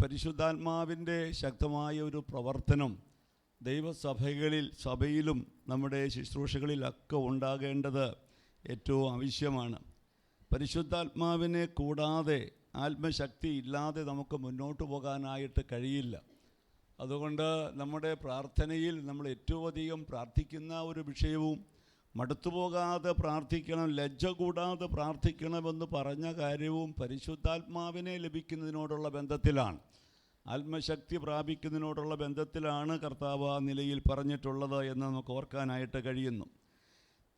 പരിശുദ്ധാത്മാവിൻ്റെ ശക്തമായ ഒരു പ്രവർത്തനം സഭയിലും നമ്മുടെ ശുശ്രൂഷകളിലൊക്കെ ഉണ്ടാകേണ്ടത് ഏറ്റവും ആവശ്യമാണ്. പരിശുദ്ധാത്മാവിനെ കൂടാതെ, ആത്മശക്തി ഇല്ലാതെ നമുക്ക് മുന്നോട്ട് പോകാനായിട്ട് കഴിയില്ല. അതുകൊണ്ട് നമ്മുടെ പ്രാർത്ഥനയിൽ നമ്മൾ ഏറ്റവും അധികം പ്രാർത്ഥിക്കുന്ന ഒരു വിഷയവും മടുത്തുപോകാതെ പ്രാർത്ഥിക്കണം, ലജ്ജ കൂടാതെ പ്രാർത്ഥിക്കണമെന്ന് പറഞ്ഞ കാര്യവും പരിശുദ്ധാത്മാവിനെ ലഭിക്കുന്നതിനോടുള്ള ബന്ധത്തിലാണ്, ആത്മശക്തി പ്രാപിക്കുന്നതിനോടുള്ള ബന്ധത്തിലാണ് കർത്താവ് ആ നിലയിൽ പറഞ്ഞിട്ടുള്ളത് എന്ന് നമുക്ക് ഓർക്കാനായിട്ട് കഴിയുന്നു.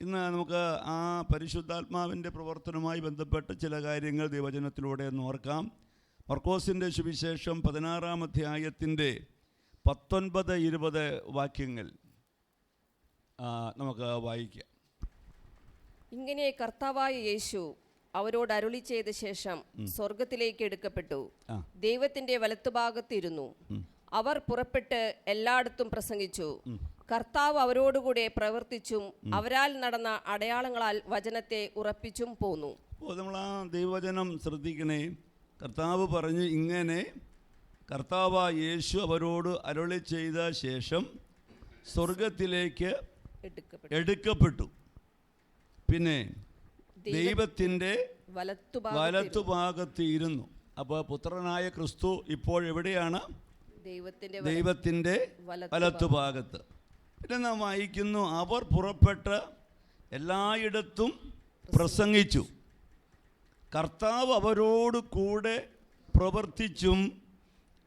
ഇന്ന് നമുക്ക് ആ പരിശുദ്ധാത്മാവിൻ്റെ പ്രവർത്തനവുമായി ബന്ധപ്പെട്ട് ചില കാര്യങ്ങൾ ദൈവവചനത്തിലൂടെ ഒന്ന് ഓർക്കാം. മർക്കോസിൻ്റെ സുവിശേഷം 16-ാം അധ്യായത്തിൻ്റെ 19-20 വാക്യങ്ങൾ നമുക്ക് വായിക്കാം. ഇങ്ങനെ കർത്താവായ യേശു അവരോട് അരുളി ചെയ്ത ശേഷം സ്വർഗത്തിലേക്ക് എടുക്കപ്പെട്ടു, ദൈവത്തിന്റെ വലത്തുഭാഗത്തിരുന്നു. അവർ പുറപ്പെട്ട് എല്ലായിടത്തും പ്രസംഗിച്ചു. കർത്താവ് അവരോടുകൂടെ പ്രവർത്തിച്ചും അവരാൽ നടന്ന അടയാളങ്ങളാൽ വചനത്തെ ഉറപ്പിച്ചും പോന്നു. നമ്മൾ ആ ദൈവവചനം ശ്രദ്ധിക്കണേ. കർത്താവ് പറഞ്ഞു, ഇങ്ങനെ കർത്താവായ യേശു അവരോട് അരുളി ചെയ്ത ശേഷം സ്വർഗത്തിലേക്ക് എടുക്കപ്പെട്ടു. പിന്നെ ദൈവത്തിൻ്റെ വലത്തുഭാഗത്ത് ഇരുന്നു. അപ്പോൾ പുത്രനായ ക്രിസ്തു ഇപ്പോൾ എവിടെയാണ്? ദൈവത്തിൻ്റെ വലത്തുഭാഗത്ത്. പിന്നെ നാം വായിക്കുന്നു, അവർ പുറപ്പെട്ട് എല്ലായിടത്തും പ്രസംഗിച്ചു. കർത്താവ് അവരോട് കൂടെ പ്രവർത്തിച്ചും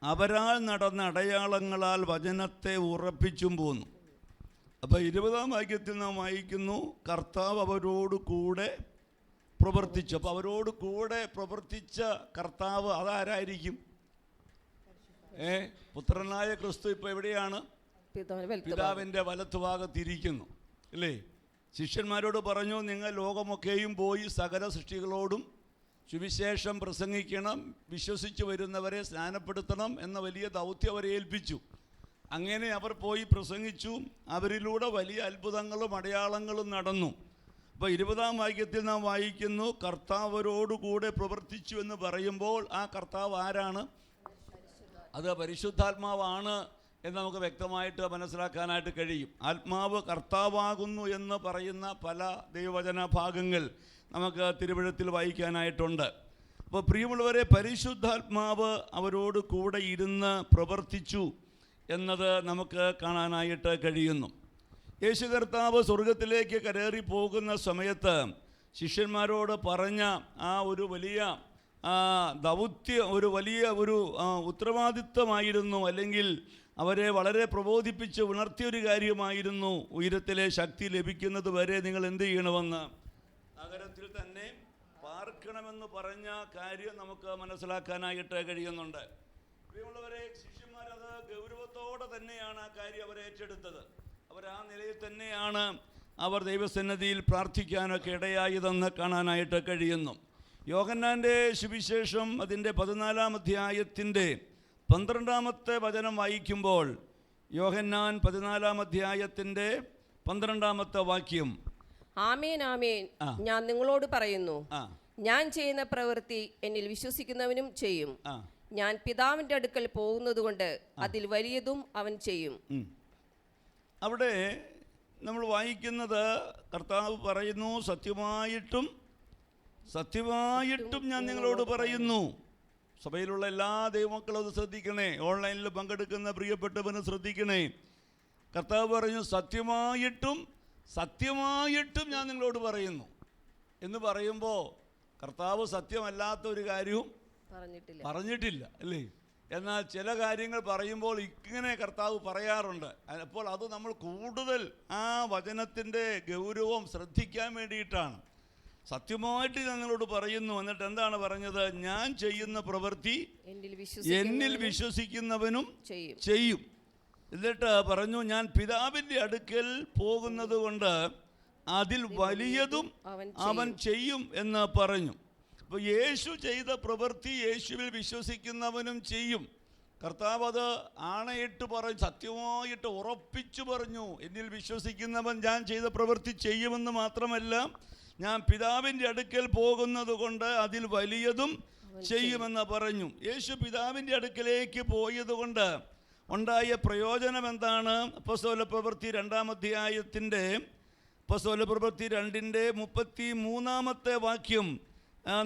അവരാൽ നടന്ന അടയാളങ്ങളാൽ വചനത്തെ ഉറപ്പിച്ചും പോന്നു. അപ്പോൾ 20-ാം വാക്യത്തിൽ നാം വായിക്കുന്നു, കർത്താവ് അവരോട് കൂടെ പ്രവർത്തിച്ചു. അപ്പോൾ അവരോട് കൂടെ പ്രവർത്തിച്ച കർത്താവ് അതാരായിരിക്കും? പുത്രനായ ക്രിസ്തു ഇപ്പോൾ എവിടെയാണ്? പിതാവിൻ്റെ വലത്തുഭാഗത്തിരിക്കുന്നു, അല്ലേ? ശിഷ്യന്മാരോട് പറഞ്ഞു, നിങ്ങൾ ലോകമൊക്കെയും പോയി സകല സൃഷ്ടികളോടും സുവിശേഷം പ്രസംഗിക്കണം, വിശ്വസിച്ച് വരുന്നവരെ സ്നാനപ്പെടുത്തണം എന്ന വലിയ ദൗത്യം അവരെ ഏൽപ്പിച്ചു. അങ്ങനെ അവർ പോയി പ്രസംഗിച്ചു. അവരിലൂടെ വലിയ അത്ഭുതങ്ങളും അടയാളങ്ങളും നടന്നു. അപ്പോൾ 20-ാം വാക്യത്തിൽ നാം വായിക്കുന്നു, കർത്താവ് അവരോടുകൂടെ പ്രവർത്തിച്ചു എന്ന് പറയുമ്പോൾ ആ കർത്താവ് ആരാണ്? അത് പരിശുദ്ധാത്മാവാണ് എന്ന് നമുക്ക് വ്യക്തമായിട്ട് മനസ്സിലാക്കാനായിട്ട് കഴിയും. ആത്മാവ് കർത്താവാകുന്നു എന്ന് പറയുന്ന പല ദൈവവചന ഭാഗങ്ങൾ നമുക്ക് തിരുവഴുത്തിൽ വായിക്കാനായിട്ടുണ്ട്. അപ്പോൾ പ്രിയമുള്ളവരെ, പരിശുദ്ധാത്മാവ് അവരോട് കൂടെ ഇരുന്ന് പ്രവർത്തിച്ചു എന്നത് നമുക്ക് കാണാനായിട്ട് കഴിയുന്നു. യേശു കർത്താവ് സ്വർഗത്തിലേക്ക് കയറി പോകുന്ന സമയത്ത് ശിഷ്യന്മാരോട് പറഞ്ഞ ആ ഒരു വലിയ ദൗത്യം, ഒരു വലിയ ഉത്തരവാദിത്വമായിരുന്നു, അല്ലെങ്കിൽ അവരെ വളരെ പ്രബോധിപ്പിച്ച് ഉണർത്തിയൊരു കാര്യമായിരുന്നു. ഉയരത്തിലെ ശക്തി ലഭിക്കുന്നത് വരെ നിങ്ങൾ എന്ത് ചെയ്യണമെന്ന്, നഗരത്തിൽ തന്നെ പാർക്കണമെന്ന് പറഞ്ഞ കാര്യം നമുക്ക് മനസ്സിലാക്കാനായിട്ട് കഴിയുന്നുണ്ട്. പ്രിയമുള്ളവരെ, ശിഷ്യന്മാരത് ഗൗരവത്തോടെ തന്നെയാണ് ആ കാര്യം അവർ ഏറ്റെടുത്തത്. അവർ ആ നിലയിൽ തന്നെയാണ് അവർ ദൈവസന്നിധിയിൽ പ്രാർത്ഥിക്കാനൊക്കെ ഇടയായതെന്ന് കാണാനായിട്ട് കഴിയുന്നു. യോഹന്നാൻ്റെ സുവിശേഷം അതിൻ്റെ 14-ാം അധ്യായത്തിൻ്റെ 12-ാമത്തെ വചനം വായിക്കുമ്പോൾ, യോഹന്നാൻ 14-ാം അധ്യായത്തിൻ്റെ 12-ാമത്തെ വാക്യം, ആമേൻ ആമേൻ ഞാൻ നിങ്ങളോട് പറയുന്നു, ഞാൻ ചെയ്യുന്ന പ്രവൃത്തി എന്നിൽ വിശ്വസിക്കുന്നവനും ചെയ്യും. ഞാൻ പിതാവിന്റെ അടുക്കൽ പോകുന്നത് കൊണ്ട് അതിൽ വലിയതും അവൻ ചെയ്യും. അവിടെ നമ്മൾ വായിക്കുന്നത്, കർത്താവ് പറയുന്നു, സത്യമായിട്ടും ഞാൻ നിങ്ങളോട് പറയുന്നു. സഭയിലുള്ള എല്ലാ ദൈവമക്കളും അത് ശ്രദ്ധിക്കണേ, ഓൺലൈനിൽ പങ്കെടുക്കുന്ന പ്രിയപ്പെട്ടവന് ശ്രദ്ധിക്കണേ. കർത്താവ് പറഞ്ഞു, സത്യമായിട്ടും ഞാൻ നിങ്ങളോട് പറയുന്നു എന്ന് പറയുമ്പോൾ കർത്താവ് സത്യമല്ലാത്ത ഒരു കാര്യവും പറഞ്ഞിട്ടില്ല, അല്ലേ? എന്നാൽ ചില കാര്യങ്ങൾ പറയുമ്പോൾ ഇങ്ങനെ കർത്താവ് പറയാറുണ്ട്. അപ്പോൾ അത് നമ്മൾ കൂടുതൽ ആ വചനത്തിൻ്റെ ഗൗരവം ശ്രദ്ധിക്കാൻ വേണ്ടിയിട്ടാണ്. സത്യമായിട്ട് ഞാൻ നിങ്ങളോട് പറയുന്നു. എന്നിട്ട് എന്താണ് പറഞ്ഞത്? ഞാൻ ചെയ്യുന്ന പ്രവൃത്തി എന്നിൽ വിശ്വസിക്കുന്നവനും ചെയ്യും. എന്നിട്ട് പറഞ്ഞു, ഞാൻ പിതാവിൻ്റെ അടുക്കൽ പോകുന്നത് കൊണ്ട് അതിൽ വലിയതും അവൻ ചെയ്യും എന്ന് പറഞ്ഞു. അപ്പോൾ യേശു ചെയ്ത പ്രവൃത്തി യേശുവിൽ വിശ്വസിക്കുന്നവനും ചെയ്യും. കർത്താവ് അത് ആണയിട്ട് പറഞ്ഞു, സത്യമായിട്ട് ഉറപ്പിച്ചു പറഞ്ഞു. എന്നിൽ വിശ്വസിക്കുന്നവൻ ഞാൻ ചെയ്ത പ്രവൃത്തി ചെയ്യുമെന്ന് മാത്രമല്ല, ഞാൻ പിതാവിൻ്റെ അടുക്കൽ പോകുന്നത് കൊണ്ട് അതിൽ വലിയതും ചെയ്യുമെന്ന് പറഞ്ഞു. യേശു പിതാവിൻ്റെ അടുക്കലേക്ക് പോയതുകൊണ്ട് ഉണ്ടായ പ്രയോജനം എന്താണ്? അപ്പോസ്തല പ്രവൃത്തി 2-ാം അധ്യായത്തിൻ്റെ 2-ന്റെ വാക്യം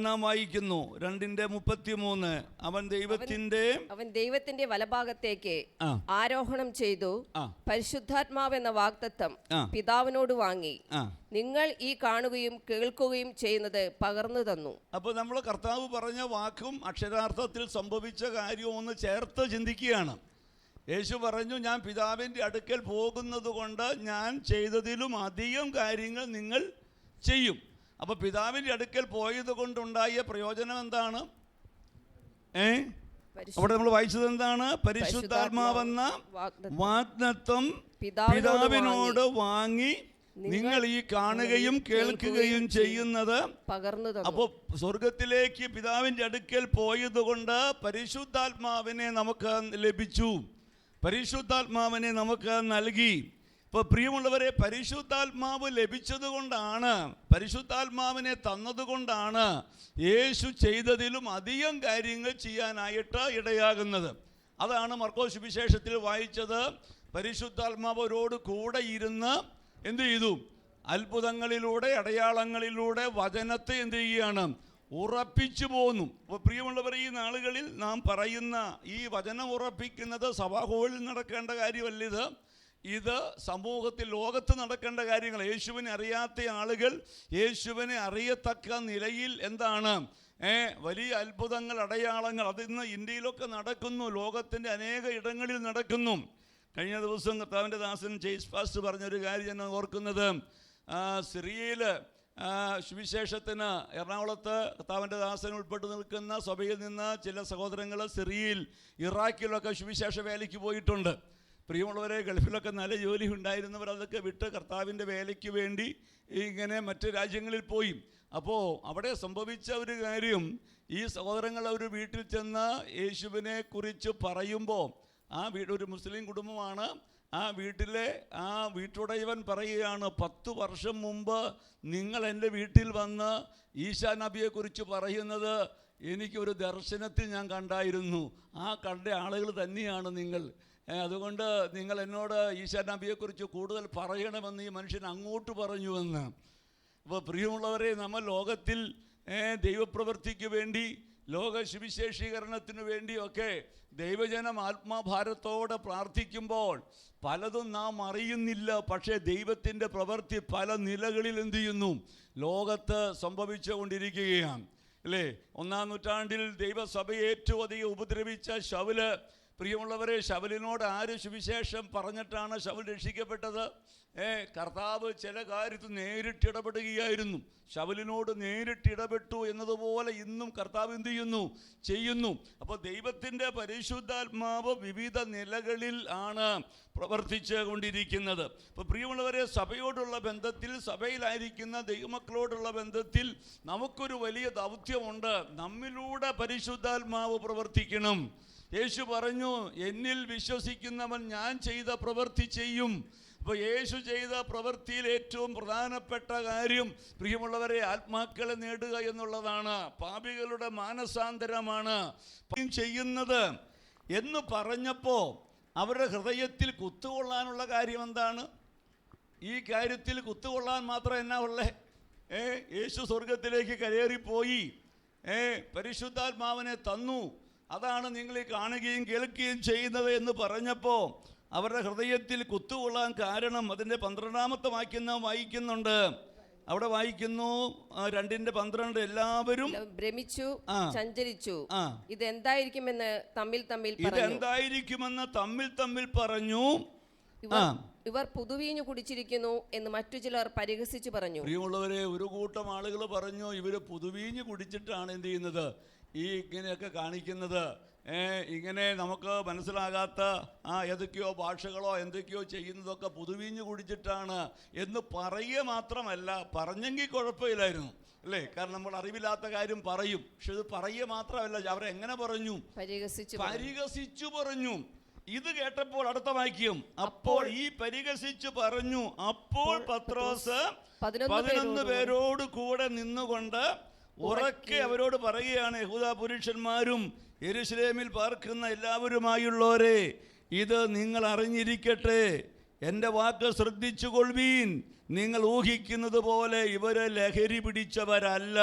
നാം വായിക്കുന്നു. 2:33. അവൻ ദൈവത്തിന്റെ വലഭാഗത്തേക്ക് ആരോഹണം ചെയ്തു, പരിശുദ്ധാത്മാവ് എന്ന വാഗ്ദത്തം പിതാവിനോട് വാങ്ങി, നിങ്ങൾ ഈ കാണുകയും കേൾക്കുകയും ചെയ്യുന്നത് പകർന്നു തന്നു. അപ്പോൾ നമ്മൾ കർത്താവ് പറഞ്ഞ വാക്കും അക്ഷരാർത്ഥത്തിൽ സംഭവിച്ച കാര്യവും ഒന്ന് ചേർത്ത് ചിന്തിക്കുകയാണ്. യേശു പറഞ്ഞു, ഞാൻ പിതാവിൻ്റെ അടുക്കൽ പോകുന്നത് കൊണ്ട് ഞാൻ ചെയ്തതിലും അധികം കാര്യങ്ങൾ നിങ്ങൾ ചെയ്യും. അപ്പോൾ പിതാവിൻ്റെ അടുക്കൽ പോയത് കൊണ്ടുണ്ടായ പ്രയോജനം എന്താണ്? അവിടെ നമ്മൾ വായിച്ചത് എന്താണ്? പരിശുദ്ധാത്മാവെന്ന വാഗ്ദത്തം പിതാവിനോട് വാങ്ങി നിങ്ങൾ ഈ കാണുകയും കേൾക്കുകയും ചെയ്യുന്നത് പകർന്നു തന്നു. അപ്പോൾ സ്വർഗത്തിലേക്ക് പിതാവിൻ്റെ അടുക്കൽ പോയത് കൊണ്ട് പരിശുദ്ധാത്മാവിനെ നമുക്ക് ലഭിച്ചു, പരിശുദ്ധാത്മാവിനെ നമുക്ക് നൽകി. ഇപ്പോൾ പ്രിയമുള്ളവരെ, പരിശുദ്ധാത്മാവ് ലഭിച്ചതുകൊണ്ടാണ്, പരിശുദ്ധാത്മാവിനെ തന്നതുകൊണ്ടാണ് യേശു ചെയ്തതിലും അധികം കാര്യങ്ങൾ ചെയ്യാനായിട്ട് ഇടയാകുന്നത്. അതാണ് മർക്കോസ് സുവിശേഷത്തിൽ വായിച്ചത്. പരിശുദ്ധാത്മാവരോട് കൂടെ ഇരുന്ന് എന്ത് ചെയ്തു? അത്ഭുതങ്ങളിലൂടെ, അടയാളങ്ങളിലൂടെ വചനത്തെ എന്ത് ചെയ്യുകയാണ്? ഉറപ്പിച്ചു പോന്നു. അപ്പോൾ പ്രിയമുള്ളവർ, ഈ നാളുകളിൽ നാം പറയുന്ന ഈ വചനം ഉറപ്പിക്കുന്നത് സഭാഹോളിൽ നടക്കേണ്ട കാര്യമല്ല. ഇത് സമൂഹത്തിൽ, ലോകത്ത് നടക്കേണ്ട കാര്യങ്ങൾ. യേശുവിനെ അറിയാത്ത ആളുകൾ യേശുവിനെ അറിയത്തക്ക നിലയിൽ എന്താണ് വലിയ അത്ഭുതങ്ങൾ, അടയാളങ്ങൾ അതിന്ന് ഇന്ത്യയിലൊക്കെ നടക്കുന്നു, ലോകത്തിൻ്റെ അനേക ഇടങ്ങളിൽ നടക്കുന്നു. കഴിഞ്ഞ ദിവസം കർത്താവിൻ്റെ ദാസൻ ജെയ്സ് ഫാസ്റ്റ് പറഞ്ഞൊരു കാര്യം ഞാൻ ഓർക്കുന്നത്, സിറിയയിൽ സുവിശേഷത്തിന് എറണാകുളത്ത് കർത്താവിൻ്റെ ദാസൻ ഉൾപ്പെട്ട് നിൽക്കുന്ന സഭയിൽ നിന്ന് ചില സഹോദരങ്ങൾ സിറിയയിൽ, ഇറാഖിലൊക്കെ സുവിശേഷ വേലയ്ക്ക് പോയിട്ടുണ്ട്. പ്രിയമുള്ളവരെ, ഗൾഫിലൊക്കെ നല്ല ജോലി ഉണ്ടായിരുന്നവർ അതൊക്കെ വിട്ട് കർത്താവിൻ്റെ വേലയ്ക്ക് വേണ്ടി ഇങ്ങനെ മറ്റ് രാജ്യങ്ങളിൽ പോയി. അപ്പോൾ അവിടെ സംഭവിച്ച ഒരു കാര്യം, ഈ സഹോദരങ്ങൾ ഒരു വീട്ടിൽ ചെന്ന് യേശുവിനെ കുറിച്ച് പറയുമ്പോൾ, ആ വീട് ഒരു മുസ്ലിം കുടുംബമാണ്, ആ വീട്ടിലെ വീട്ടുടയവൻ പറയുകയാണ്, 10 വർഷം മുമ്പ് നിങ്ങൾ എൻ്റെ വീട്ടിൽ വന്ന് ഈശാ നബിയെക്കുറിച്ച് പറയുന്നത് എനിക്കൊരു ദർശനത്തിൽ ഞാൻ കണ്ടായിരുന്നു, ആ കണ്ട ആളുകൾ തന്നെയാണ് നിങ്ങൾ, അതുകൊണ്ട് നിങ്ങൾ എന്നോട് ഈശാ നബിയെക്കുറിച്ച് കൂടുതൽ പറയണമെന്ന് ഈ മനുഷ്യൻ അങ്ങോട്ട് പറഞ്ഞുവെന്ന്. അപ്പോൾ പ്രിയമുള്ളവരെ, നമ്മൾ ലോകത്തിൽ ദൈവപ്രവൃത്തിക്ക് വേണ്ടി, ലോക സുവിശേഷീകരണത്തിനു വേണ്ടിയൊക്കെ ദൈവജനം ആത്മാഭാരത്തോടെ പ്രാർത്ഥിക്കുമ്പോൾ പലതും നാം അറിയുന്നില്ല. പക്ഷേ ദൈവത്തിൻ്റെ പ്രവൃത്തി പല നിലകളിൽ എന്ത് ചെയ്യുന്നു? ലോകത്ത് സംഭവിച്ചുകൊണ്ടിരിക്കുകയാണ്, അല്ലേ? 1-ാം നൂറ്റാണ്ടിൽ ദൈവസഭയെ ഏറ്റവും അധികം ഉപദ്രവിച്ച ശൗല്, പ്രിയമുള്ളവരെ, ശൗലിനോട് ആര് സുവിശേഷം പറഞ്ഞിട്ടാണ് ശൗൽ രക്ഷിക്കപ്പെട്ടത്? കർത്താവ് ചില കാര്യത്തിൽ നേരിട്ടിടപെടുകയായിരുന്നു. ശൗലിനോട് നേരിട്ടിടപെട്ടു എന്നതുപോലെ ഇന്നും കർത്താവ് എന്ത് ചെയ്യുന്നു. അപ്പോൾ ദൈവത്തിൻ്റെ പരിശുദ്ധാത്മാവ് വിവിധ നിലകളിൽ ആണ് പ്രവർത്തിച്ചു കൊണ്ടിരിക്കുന്നത്. അപ്പോൾ പ്രിയമുള്ളവരെ, സഭയോടുള്ള ബന്ധത്തിൽ, സഭയിലായിരിക്കുന്ന ദൈവമക്കളോടുള്ള ബന്ധത്തിൽ നമുക്കൊരു വലിയ ദൗത്യമുണ്ട്. നമ്മിലൂടെ പരിശുദ്ധാത്മാവ് പ്രവർത്തിക്കണം. യേശു പറഞ്ഞു, എന്നിൽ വിശ്വസിക്കുന്നവൻ ഞാൻ ചെയ്ത പ്രവൃത്തി ചെയ്യും. അപ്പോൾ യേശു ചെയ്ത പ്രവൃത്തിയിൽ ഏറ്റവും പ്രധാനപ്പെട്ട കാര്യം, പ്രിയമുള്ളവരെ, ആത്മാക്കളെ നേടുക എന്നുള്ളതാണ്. പാപികളുടെ മാനസാന്തരമാണ് ചെയ്യുന്നത് എന്ന് പറഞ്ഞപ്പോൾ അവരുടെ ഹൃദയത്തിൽ കുത്തുകൊള്ളാനുള്ള കാര്യം എന്താണ്? ഈ കാര്യത്തിൽ കുത്തുകൊള്ളാൻ മാത്രം എന്നാ ഉള്ളേ? യേശു സ്വർഗത്തിലേക്ക് കയറിപ്പോയി, പരിശുദ്ധാത്മാവിനെ തന്നു, അതാണ് നിങ്ങൾ ഈ കാണുകയും കേൾക്കുകയും ചെയ്യുന്നത് എന്ന് പറഞ്ഞപ്പോൾ അവരുടെ ഹൃദയത്തിൽ കുത്തുകൊള്ളാൻ കാരണം, അതിൻ്റെ 12-ാമത്തെ വാക്യം നാം വായിക്കുന്നുണ്ട്. അവിടെ വായിക്കുന്നു 2:12, എല്ലാവരും ഭ്രമിച്ചു, ചഞ്ചലിച്ചു, ഇതെന്തായിരിക്കുമെന്ന് തമ്മിൽ പറഞ്ഞു. ഇവർ പുതുവീഞ്ഞു കുടിച്ചിരിക്കുന്നു എന്ന് മറ്റു ചിലർ പരിഹസിച്ചു പറഞ്ഞു. പ്രിയമുള്ളവരെ, ഒരു കൂട്ടം ആളുകൾ പറഞ്ഞു, ഇവര് പുതുവീഞ്ഞു കുടിച്ചിട്ടാണ് എന്ത് ചെയ്യുന്നത്, ഈ ഇങ്ങനെയൊക്കെ കാണിക്കുന്നത്, ഇങ്ങനെ നമുക്ക് മനസ്സിലാകാത്ത ഏതൊക്കെയോ ഭാഷകളോ എന്തൊക്കെയോ ചെയ്യുന്നതൊക്കെ പുതുവീഞ്ഞു കുടിച്ചിട്ടാണ് എന്ന് പറയുക മാത്രമല്ല, പറഞ്ഞെങ്കിൽ കുഴപ്പമില്ലായിരുന്നു, അല്ലേ? കാരണം നമ്മൾ അറിവില്ലാത്ത കാര്യം പറയും. പക്ഷെ ഇത് പറയുക മാത്രമല്ല, അവരെങ്ങനെ പറഞ്ഞു? പരിഹസിച്ചു പറഞ്ഞു. ഇത് കേട്ടപ്പോൾ അടുത്ത വാക്യം, അപ്പോൾ ഈ പരിഹസിച്ചു പറഞ്ഞു, അപ്പോൾ പത്രോസ് 11 പേരോട് കൂടെ നിന്നുകൊണ്ട് ഉറക്കെ അവരോട് പറയുകയാണ്, യഹൂദ പുരുഷന്മാരും യെരൂശലേമിൽ പാർക്കുന്ന എല്ലാവരുമായുള്ളവരെ, ഇത് നിങ്ങൾ അറിഞ്ഞിരിക്കട്ടെ, എൻ്റെ വാക്ക് ശ്രദ്ധിച്ചു കൊള്ളുവീൻ. നിങ്ങൾ ഊഹിക്കുന്നത് പോലെ ഇവരെ ലഹരി പിടിച്ചവരല്ല.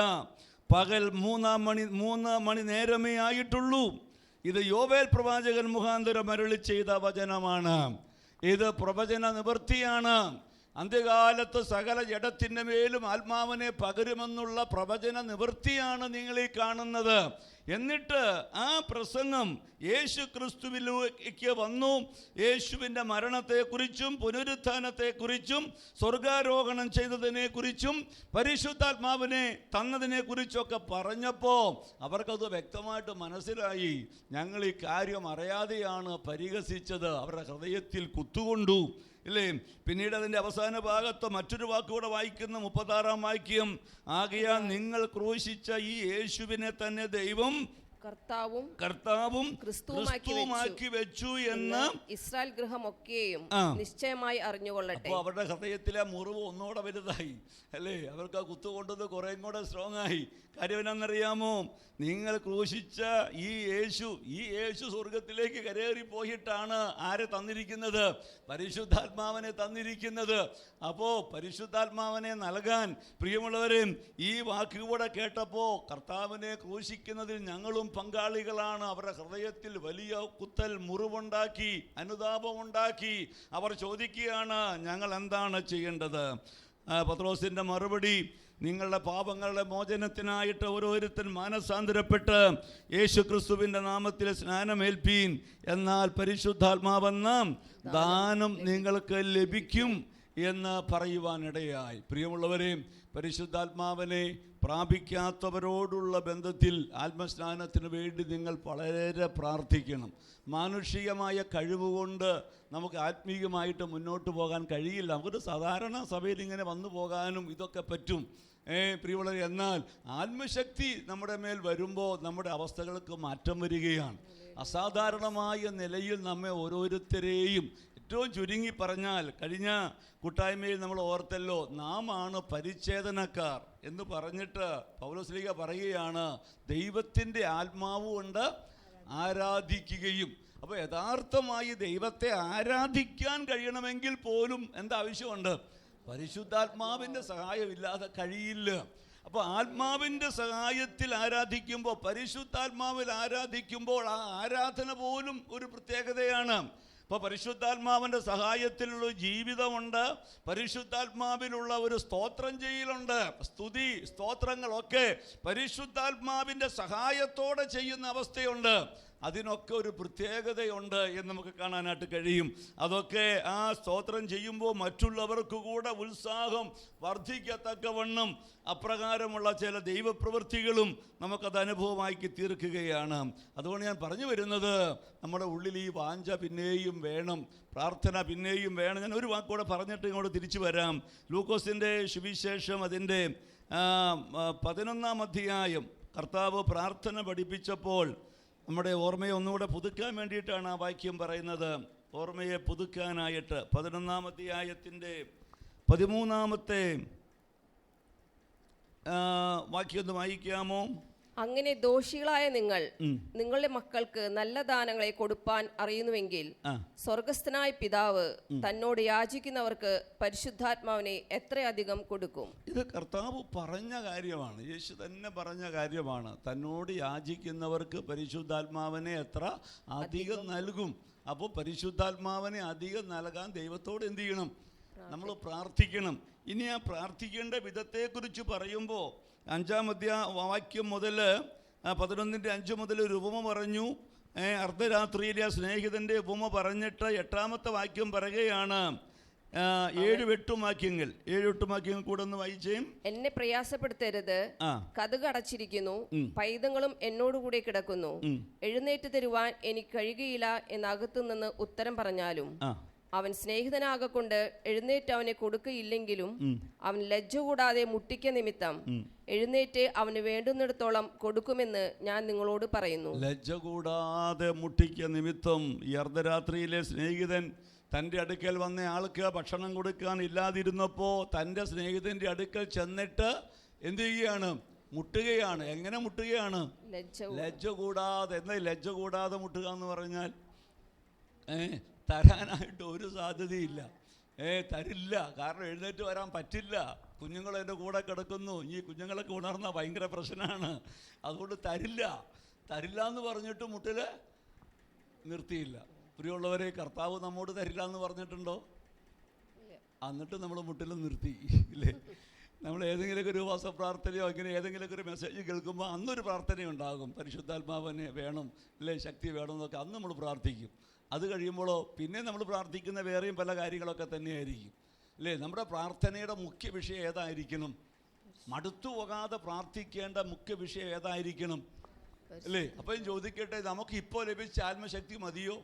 പകൽ 3 മണി നേരമേ ആയിട്ടുള്ളൂ. ഇത് യോവേൽ പ്രവാചകൻ മുഖാന്തരം അരുളി ചെയ്ത വചനമാണ്. ഇത് പ്രവചന നിവൃത്തിയാണ്. അന്ത്യകാലത്ത് സകല ജഡത്തിൻ്റെ മേലും ആത്മാവിനെ പകരുമെന്നുള്ള പ്രവചന നിവൃത്തിയാണ് നിങ്ങളീ കാണുന്നത്. എന്നിട്ട് ആ പ്രസംഗം യേശു ക്രിസ്തുവിലേക്ക് വന്നു. യേശുവിൻ്റെ മരണത്തെക്കുറിച്ചും പുനരുത്ഥാനത്തെക്കുറിച്ചും സ്വർഗാരോഹണം ചെയ്തതിനെക്കുറിച്ചും പരിശുദ്ധാത്മാവിനെ തന്നതിനെക്കുറിച്ചൊക്കെ പറഞ്ഞപ്പോൾ അവർക്കത് വ്യക്തമായിട്ട് മനസ്സിലായി. ഞങ്ങൾ ഈ കാര്യം അറിയാതെയാണ് പരിഹസിച്ചത്. അവരുടെ ഹൃദയത്തിൽ കുത്തുകൊണ്ടു, ഇല്ലേ? പിന്നീട് അതിൻ്റെ അവസാന ഭാഗത്ത് മറ്റൊരു വാക്കുകൂടെ വായിക്കുന്ന 36-ാം വാക്യം, ആകയാൽ നിങ്ങൾ ക്രൂശിച്ച ഈ യേശുവിനെ തന്നെ ദൈവം കർത്താവും ക്രിസ്തുവുമാക്കി വെച്ചു എന്ന് ഇസ്രായേൽ ഗൃഹമൊക്കെയും നിശ്ചയമായി അറിഞ്ഞുകൊള്ളട്ടെ. അപ്പോൾ അവരുടെ ഹൃദയത്തിലെ മുറിവ് ഒന്നുകൂടെ വലുതായി, അല്ലേ? അവർക്ക് ആ കുത്തുകൊണ്ടത് കുറേയും കൂടെ സ്ട്രോങ് ആയി. കാര്യം എന്നാണെന്നറിയാമോ? നിങ്ങൾ ക്രൂശിച്ച ഈ യേശു സ്വർഗത്തിലേക്ക് കരേറി പോയിട്ടാണ് ആരെ തന്നിരിക്കുന്നത്? പരിശുദ്ധാത്മാവിനെ തന്നിരിക്കുന്നത്. അപ്പോൾ പരിശുദ്ധാത്മാവിനെ നൽകാൻ പ്രിയമുള്ളവരെ, ഈ വാക്കുകൂടെ കേട്ടപ്പോൾ കർത്താവിനെ ക്രൂശിക്കുന്നതിൽ ഞങ്ങളും പങ്കാളികളാണ്. അവരുടെ ഹൃദയത്തിൽ വലിയ കുത്തൽ മുറിവുണ്ടാക്കി, അനുതാപമുണ്ടാക്കി. അവർ ചോദിക്കുകയാണ്, ഞങ്ങൾ എന്താണ് ചെയ്യേണ്ടത്? പത്രോസിൻ്റെ മറുപടി, നിങ്ങളുടെ പാപങ്ങളുടെ മോചനത്തിനായിട്ട് ഓരോരുത്തൻ മാനസാന്തരപ്പെട്ട് യേശു ക്രിസ്തുവിൻ്റെ നാമത്തിൽ സ്നാനമേൽപ്പീൻ, എന്നാൽ പരിശുദ്ധാത്മാവെന്ന ദാനം നിങ്ങൾക്ക് ലഭിക്കും എന്ന് പറയുവാനിടയായി. പ്രിയമുള്ളവരെ, പരിശുദ്ധാത്മാവിനെ പ്രാപിക്കാത്തവരോടുള്ള ബന്ധത്തിൽ ആത്മസ്നാനത്തിന് വേണ്ടി നിങ്ങൾ വളരെ പ്രാർത്ഥിക്കണം. മാനുഷികമായ കഴിവുകൊണ്ട് നമുക്ക് ആത്മീയമായിട്ട് മുന്നോട്ട് പോകാൻ കഴിയില്ല. നമുക്കൊരു സാധാരണ സഭയിൽ ഇങ്ങനെ വന്നു പോകാനും ഇതൊക്കെ പറ്റും, പ്രിയമുള്ളവരെ. എന്നാൽ ആത്മശക്തി നമ്മുടെ മേൽ വരുമ്പോൾ നമ്മുടെ അവസ്ഥകൾക്ക് മാറ്റം വരികയാണ്. അസാധാരണമായ നിലയിൽ നമ്മെ ഓരോരുത്തരെയും, ഏറ്റവും ചുരുങ്ങി പറഞ്ഞാൽ കഴിഞ്ഞ കൂട്ടായ്മയിൽ നമ്മൾ ഓർത്തല്ലോ, നാം ആണ് പരിച്ഛേദനക്കാർ എന്ന് പറഞ്ഞിട്ട് പൗലോസ്ലീഹ പറയുകയാണ്, ദൈവത്തിൻ്റെ ആത്മാവ് കൊണ്ട് ആരാധിക്കുകയും. അപ്പോൾ യഥാർത്ഥമായി ദൈവത്തെ ആരാധിക്കാൻ കഴിയണമെങ്കിൽ പോലും എന്താവശ്യമുണ്ട്? പരിശുദ്ധാത്മാവിൻ്റെ സഹായമില്ലാതെ കഴിയില്ല. അപ്പോൾ ആത്മാവിൻ്റെ സഹായത്തിൽ ആരാധിക്കുമ്പോൾ, പരിശുദ്ധാത്മാവിൽ ആരാധിക്കുമ്പോൾ ആ ആരാധന പോലും ഒരു പ്രത്യേകതയാണ്. ഇപ്പോൾ പരിശുദ്ധാത്മാവിൻ്റെ സഹായത്തിലുള്ള ജീവിതമുണ്ട്, പരിശുദ്ധാത്മാവിലുള്ള ഒരു സ്തോത്രം ചെയ്യലുണ്ട്. സ്തുതി സ്തോത്രങ്ങളൊക്കെ പരിശുദ്ധാത്മാവിൻ്റെ സഹായത്തോടെ ചെയ്യുന്ന അവസ്ഥയുണ്ട്. അതിനൊക്കെ ഒരു പ്രത്യേകതയുണ്ട് എന്ന് നമുക്ക് കാണാനായിട്ട് കഴിയും. അതൊക്കെ ആ സ്തോത്രം ചെയ്യുമ്പോൾ മറ്റുള്ളവർക്ക് കൂടെ ഉത്സാഹം വർദ്ധിക്കത്തക്കവണ്ണം അപ്രകാരമുള്ള ചില ദൈവപ്രവൃത്തികളും നമുക്കത് അനുഭവമാക്കി തീർക്കുകയാണ്. അതുകൊണ്ട് ഞാൻ പറഞ്ഞു വരുന്നത്, നമ്മുടെ ഉള്ളിൽ ഈ വാഞ്ച പിന്നെയും വേണം, പ്രാർത്ഥന പിന്നെയും വേണം. ഞാൻ ഒരു വാക്കുകൂടെ പറഞ്ഞിട്ട് ഇങ്ങോട്ട് തിരിച്ചു വരാം. ലൂക്കോസിൻ്റെ സുവിശേഷം അതിൻ്റെ 11-ാം അധ്യായം കർത്താവ് പ്രാർത്ഥന പഠിപ്പിച്ചപ്പോൾ നമ്മുടെ ഓർമ്മയെ ഒന്നുകൂടെ പുതുക്കാൻ വേണ്ടിയിട്ടാണ് ആ വാക്യം പറയുന്നത്. ഓർമ്മയെ പുതുക്കാനായിട്ട് 11-ാം അധ്യായത്തിൻ്റെ 13-ാമത്തെ വാക്യം ഒന്ന് വായിക്കാമോ? അങ്ങനെ ദോഷികളായ നിങ്ങൾ നിങ്ങളുടെ മക്കൾക്ക് നല്ല ദാനങ്ങളെ കൊടുപ്പാൻ അറിയുന്നുവെങ്കിൽ സ്വർഗസ്ഥനായ പിതാവ് തന്നോട് യാചിക്കുന്നവർക്ക് പരിശുദ്ധാത്മാവിനെ എത്രയധികം കൊടുക്കും. ഇത് കർത്താവ് പറഞ്ഞ കാര്യമാണ്, യേശു തന്നെ പറഞ്ഞ കാര്യമാണ്. തന്നോട് യാചിക്കുന്നവർക്ക് പരിശുദ്ധാത്മാവിനെ എത്ര അധികം നൽകും. അപ്പോൾ പരിശുദ്ധാത്മാവിനെ അധികം നൽകാൻ ദൈവത്തോട് എന്ത് ചെയ്യണം? നമ്മൾ പ്രാർത്ഥിക്കണം. ഇനി ആ പ്രാർത്ഥിക്കേണ്ട വിധത്തെക്കുറിച്ച് പറയുമ്പോൾ 5-ാം വാക്യം മുതൽ 11-ന്റെ 5 മുതൽ ഒരു ഉപമ പറഞ്ഞു. അർദ്ധരാത്രിയിലെ ആ സ്നേഹിതൻ്റെ ഉപമ പറഞ്ഞിട്ട് 8-ാമത്തെ വാക്യം പറയുകയാണ്. 7-8 വാക്യങ്ങൾ കൂടെ ഒന്ന് വായിച്ചേ. എന്നെ പ്രയാസപ്പെടുത്തരുത്, കതക് അടച്ചിരിക്കുന്നു, പൈതങ്ങളും എന്നോടുകൂടെ കിടക്കുന്നു, എഴുന്നേറ്റ് തരുവാൻ എനിക്ക് കഴിയുകയില്ല എന്നകത്തു നിന്ന് ഉത്തരം പറഞ്ഞാലും അവൻ സ്നേഹിതനാകൊണ്ട് എഴുന്നേറ്റ് അവനെ കൊടുക്കയില്ലെങ്കിലും അവൻ ലജ്ജ കൂടാതെ മുട്ടിക്ക നിമിത്തം എഴുന്നേറ്റ് അവന് വേണ്ടുന്നിടത്തോളം കൊടുക്കുമെന്ന് ഞാൻ നിങ്ങളോട് പറയുന്നു. ലജ്ജ കൂടാതെ മുട്ടിക്ക നിമിത്തം ഈ അർദ്ധരാത്രിയിലെ സ്നേഹിതൻ തൻ്റെ അടുക്കൽ വന്ന ആൾക്ക് ഭക്ഷണം കൊടുക്കാൻ ഇല്ലാതിരുന്നപ്പോൾ തൻ്റെ സ്നേഹിതൻ്റെ അടുക്കൽ ചെന്നിട്ട് എന്ത് ചെയ്യുകയാണ്? മുട്ടുകയാണ്. എങ്ങനെ മുട്ടുകയാണ്? ലജ്ജ കൂടാതെ. എന്താ ലജ്ജ കൂടാതെ മുട്ടുക എന്ന് പറഞ്ഞാൽ? തരാനായിട്ട് ഒരു സാധ്യതയില്ല. തരില്ല. കാരണം എഴുന്നേറ്റ് വരാൻ പറ്റില്ല. കുഞ്ഞുങ്ങൾ എൻ്റെ കൂടെ കിടക്കുന്നു. ഈ കുഞ്ഞുങ്ങളൊക്കെ ഉണർന്ന ഭയങ്കര പ്രശ്നമാണ്. അതുകൊണ്ട് തരില്ല എന്ന് പറഞ്ഞിട്ട് മുട്ടിൽ നിർത്തിയില്ല. പ്രിയമുള്ളവരെ, കർത്താവ് നമ്മോട് തരില്ല എന്ന് പറഞ്ഞിട്ടുണ്ടോ? എന്നിട്ട് നമ്മൾ മുട്ടിൽ നിർത്തി, ഇല്ലേ? നമ്മൾ ഏതെങ്കിലുമൊക്കെ ഒരു ഉപവാസ പ്രാർത്ഥനയോ ഇങ്ങനെ ഏതെങ്കിലുമൊക്കെ ഒരു മെസ്സേജ് കേൾക്കുമ്പോൾ അന്നൊരു പ്രാർത്ഥനയുണ്ടാകും, പരിശുദ്ധാത്മാവിനെ വേണം, അല്ലേ, ശക്തി വേണം എന്നൊക്കെ അന്ന് നമ്മൾ പ്രാർത്ഥിക്കും. അത് കഴിയുമ്പോഴോ പിന്നെ നമ്മൾ പ്രാർത്ഥിക്കുന്ന വേറെയും പല കാര്യങ്ങളൊക്കെ തന്നെയായിരിക്കും, അല്ലേ? നമ്മുടെ പ്രാർത്ഥനയുടെ മുഖ്യ വിഷയം ഏതായിരിക്കണം? മടുത്തു പോകാതെ പ്രാർത്ഥിക്കേണ്ട മുഖ്യ വിഷയം ഏതായിരിക്കണം, അല്ലേ? അപ്പം ചോദിക്കട്ടെ, നമുക്ക് ഇപ്പോൾ ലഭിച്ച ആത്മശക്തി മതിയോ?